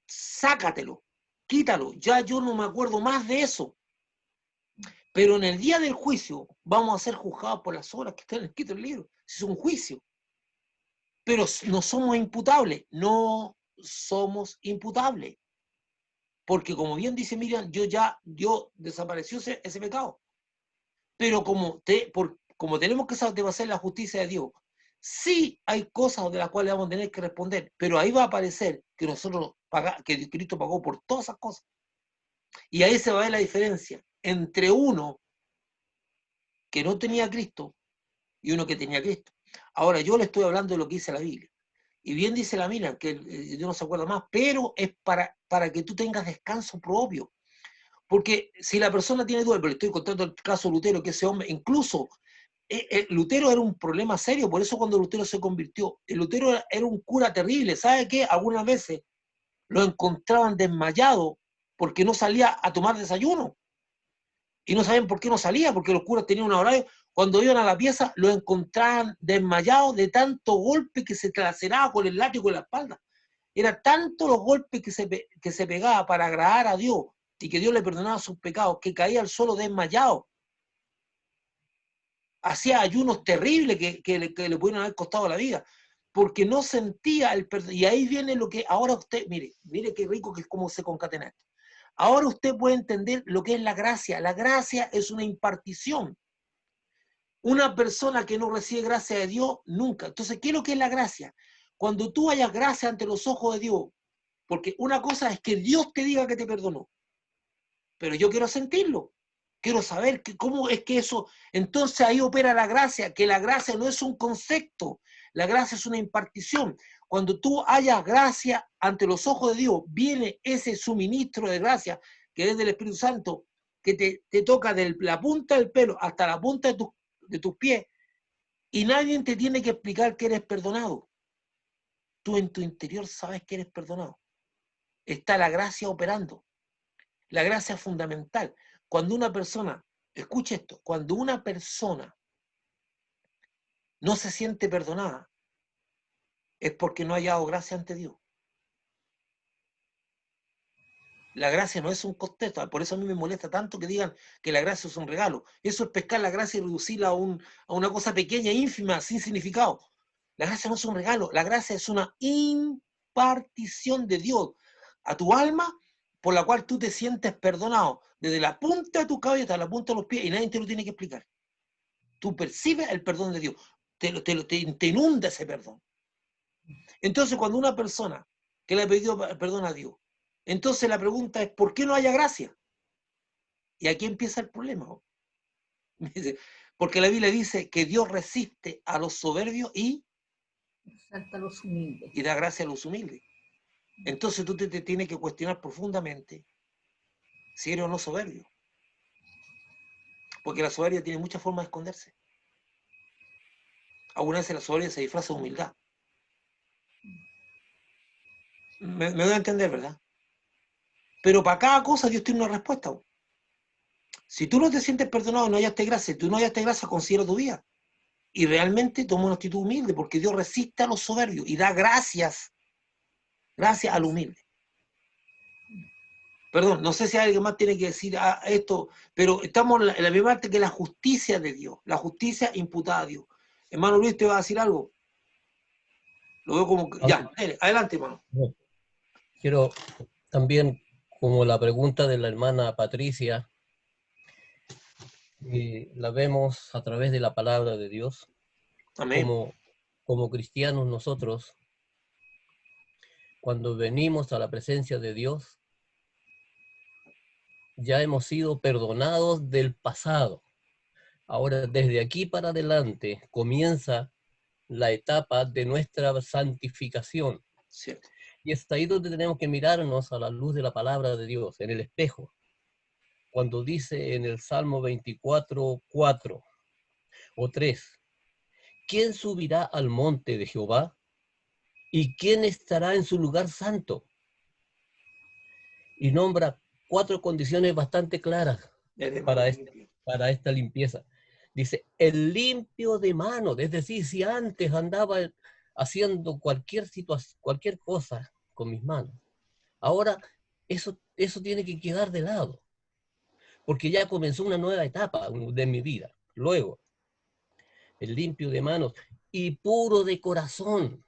Sácatelo, quítalo, ya yo no me acuerdo más de eso. Pero en el día del juicio vamos a ser juzgados por las obras que están escritas en el libro. Es un juicio. Pero no somos imputables, no somos imputables. Porque como bien dice Miriam, Dios desapareció ese pecado. Pero como tenemos que satisfacer la justicia de Dios, sí hay cosas de las cuales vamos a tener que responder, pero ahí va a aparecer que que Cristo pagó por todas esas cosas. Y ahí se va a ver la diferencia entre uno que no tenía a Cristo y uno que tenía a Cristo. Ahora, yo le estoy hablando de lo que dice la Biblia. Y bien dice la Biblia, que yo no se acuerda más, pero es para que tú tengas descanso propio. Porque si la persona tiene duda, pero le estoy contando el caso de Lutero, que ese hombre, incluso Lutero era un problema serio, por eso cuando Lutero se convirtió, Lutero era un cura terrible. ¿Sabe qué? Algunas veces lo encontraban desmayado porque no salía a tomar desayuno. Y no saben por qué no salía, porque los curas tenían un horario. Cuando iban a la pieza, lo encontraban desmayado de tanto golpe que se laceraba con el látigo en la espalda. Era tanto los golpes que se pegaba para agradar a Dios y que Dios le perdonaba sus pecados, que caía al suelo desmayado. Hacía ayunos terribles que le pudieron haber costado la vida, porque no sentía el perdón. Y ahí viene lo que ahora usted, mire qué rico que es cómo se concatena esto. Ahora usted puede entender lo que es la gracia. La gracia es una impartición. Una persona que no recibe gracia de Dios, nunca. Entonces, ¿qué es lo que es la gracia? Cuando tú hayas gracia ante los ojos de Dios, porque una cosa es que Dios te diga que te perdonó, pero yo quiero sentirlo. Quiero saber cómo es que eso. Entonces ahí opera la gracia, que la gracia no es un concepto, la gracia es una impartición. Cuando tú hayas gracia ante los ojos de Dios, viene ese suministro de gracia, que es del Espíritu Santo, que te toca de la punta del pelo hasta la punta de tus pies, y nadie te tiene que explicar que eres perdonado. Tú en tu interior sabes que eres perdonado. Está la gracia operando. La gracia es fundamental. Cuando una persona, escuche esto, cuando una persona no se siente perdonada, es porque no ha hallado gracia ante Dios. La gracia no es un costeto, por eso a mí me molesta tanto que digan que la gracia es un regalo. Eso es pescar la gracia y reducirla a una cosa pequeña, ínfima, sin significado. La gracia no es un regalo, la gracia es una impartición de Dios a tu alma, por la cual tú te sientes perdonado, desde la punta de tu cabeza hasta la punta de los pies, y nadie te lo tiene que explicar. Tú percibes el perdón de Dios, te inunda ese perdón. Entonces, cuando una persona que le ha pedido perdón a Dios, entonces la pregunta es, ¿por qué no haya gracia? Y aquí empieza el problema. Porque la Biblia dice que Dios resiste a los soberbios y exalta a los humildes. da gracia a los humildes. Entonces tú te tienes que cuestionar profundamente si eres o no soberbio. Porque la soberbia tiene muchas formas de esconderse. Algunas veces la soberbia se disfraza de humildad. Me doy a entender, ¿verdad? Pero para cada cosa Dios tiene una respuesta. Si tú no te sientes perdonado y no hallaste gracia, tú no hallaste gracia, considera tu vida. Y realmente toma una actitud humilde, porque Dios resiste a los soberbios y da gracias al humilde. Perdón, no sé si alguien más tiene que decir esto, pero estamos en la misma parte que la justicia de Dios, la justicia imputada a Dios. Hermano Luis, ¿te va a decir algo? Lo veo como... Ya, adelante, hermano. Quiero también, como la pregunta de la hermana Patricia, la vemos a través de la palabra de Dios. Amén. Como cristianos nosotros, cuando venimos a la presencia de Dios, ya hemos sido perdonados del pasado. Ahora, desde aquí para adelante, comienza la etapa de nuestra santificación. Cierto. Y es ahí donde tenemos que mirarnos a la luz de la palabra de Dios, en el espejo. Cuando dice en el Salmo 24, 4 o 3, ¿quién subirá al monte de Jehová? ¿Y quién estará en su lugar santo? Y nombra 4 condiciones bastante claras para esta limpieza. Dice, el limpio de manos, es decir, si antes andaba haciendo cualquier situación, cualquier cosa con mis manos, ahora eso tiene que quedar de lado, porque ya comenzó una nueva etapa de mi vida. Luego, el limpio de manos y puro de corazón.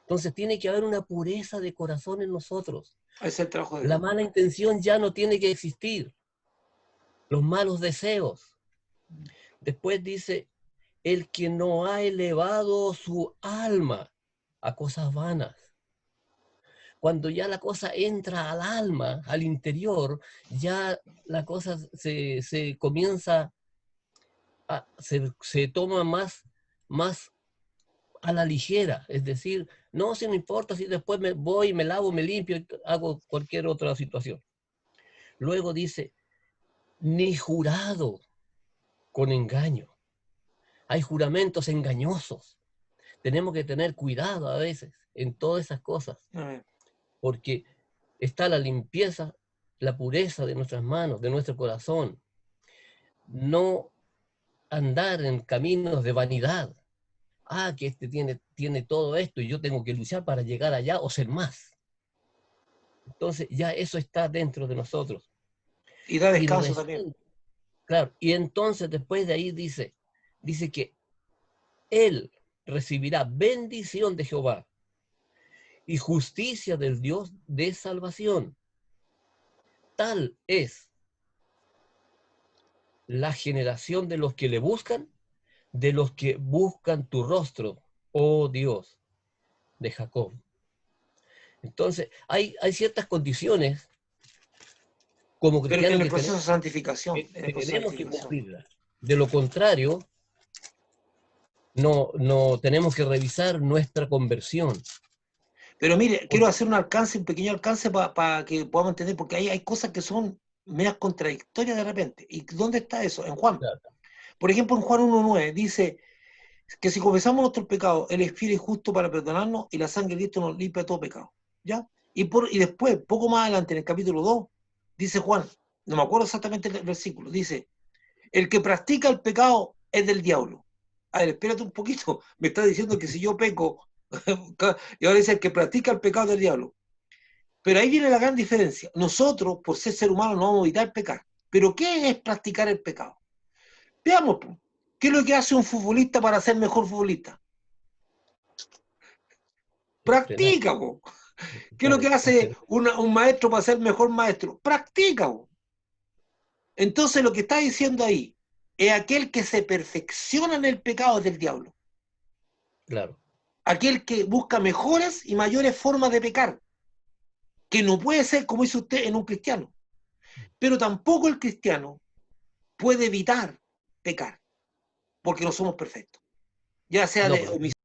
Entonces tiene que haber una pureza de corazón en nosotros. Ese es el trabajo de La Dios. mala intención ya no tiene que existir. Los malos deseos. Después dice, el que no ha elevado su alma a cosas vanas. Cuando ya la cosa entra al alma, al interior, ya la cosa se comienza, se toma más a la ligera. Es decir, no, si no importa si después me voy, me lavo, me limpio, hago cualquier otra situación. Luego dice, ni jurado con engaño. Hay juramentos engañosos. Tenemos que tener cuidado a veces en todas esas cosas, Amén. porque está la limpieza, la pureza de nuestras manos, de nuestro corazón. No andar en caminos de vanidad. Ah, que este tiene todo esto y yo tengo que luchar para llegar allá o ser más. Entonces ya eso está dentro de nosotros. Y da Y descanso también. recién, claro, y entonces después de ahí dice que él recibirá bendición de Jehová y justicia del Dios de salvación. Tal es la generación de los que le buscan, de los que buscan tu rostro, oh Dios de Jacob. Entonces, hay ciertas condiciones como Pero en cristianos el que proceso de tenemos, santificación, en el proceso de tenemos que santificación. cumplirlas. De lo contrario, no tenemos que revisar nuestra conversión. Pero mire, quiero hacer un pequeño alcance para que podamos entender, porque hay cosas que son medias contradictorias de repente. ¿Y dónde está eso? En Juan. Claro, Por ejemplo, en Juan 1:9 dice que si confesamos nuestros pecados, Él es fiel y justo para perdonarnos y la sangre de Cristo nos limpia de todo pecado. ¿Ya? Y después, poco más adelante, en el capítulo 2, dice Juan, no me acuerdo exactamente el versículo, dice, el que practica el pecado es del diablo. A ver, espérate un poquito, me está diciendo que si yo peco, y ahora dice el que practica el pecado es del diablo. Pero ahí viene la gran diferencia. Nosotros, por ser humanos, no vamos a evitar pecar. Pero ¿qué es practicar el pecado? Veamos, ¿qué es lo que hace un futbolista para ser mejor futbolista? entrenar, Practica, po. ¿Qué es lo claro, que hace un maestro para ser mejor maestro? Practica, po. Entonces lo que está diciendo ahí es aquel que se perfecciona en el pecado del diablo. claro. Aquel que busca mejores y mayores formas de pecar, que no puede ser, como dice usted, en un cristiano. Pero tampoco el cristiano puede evitar pecar, porque no somos perfectos. Ya sea No, de pues, omisión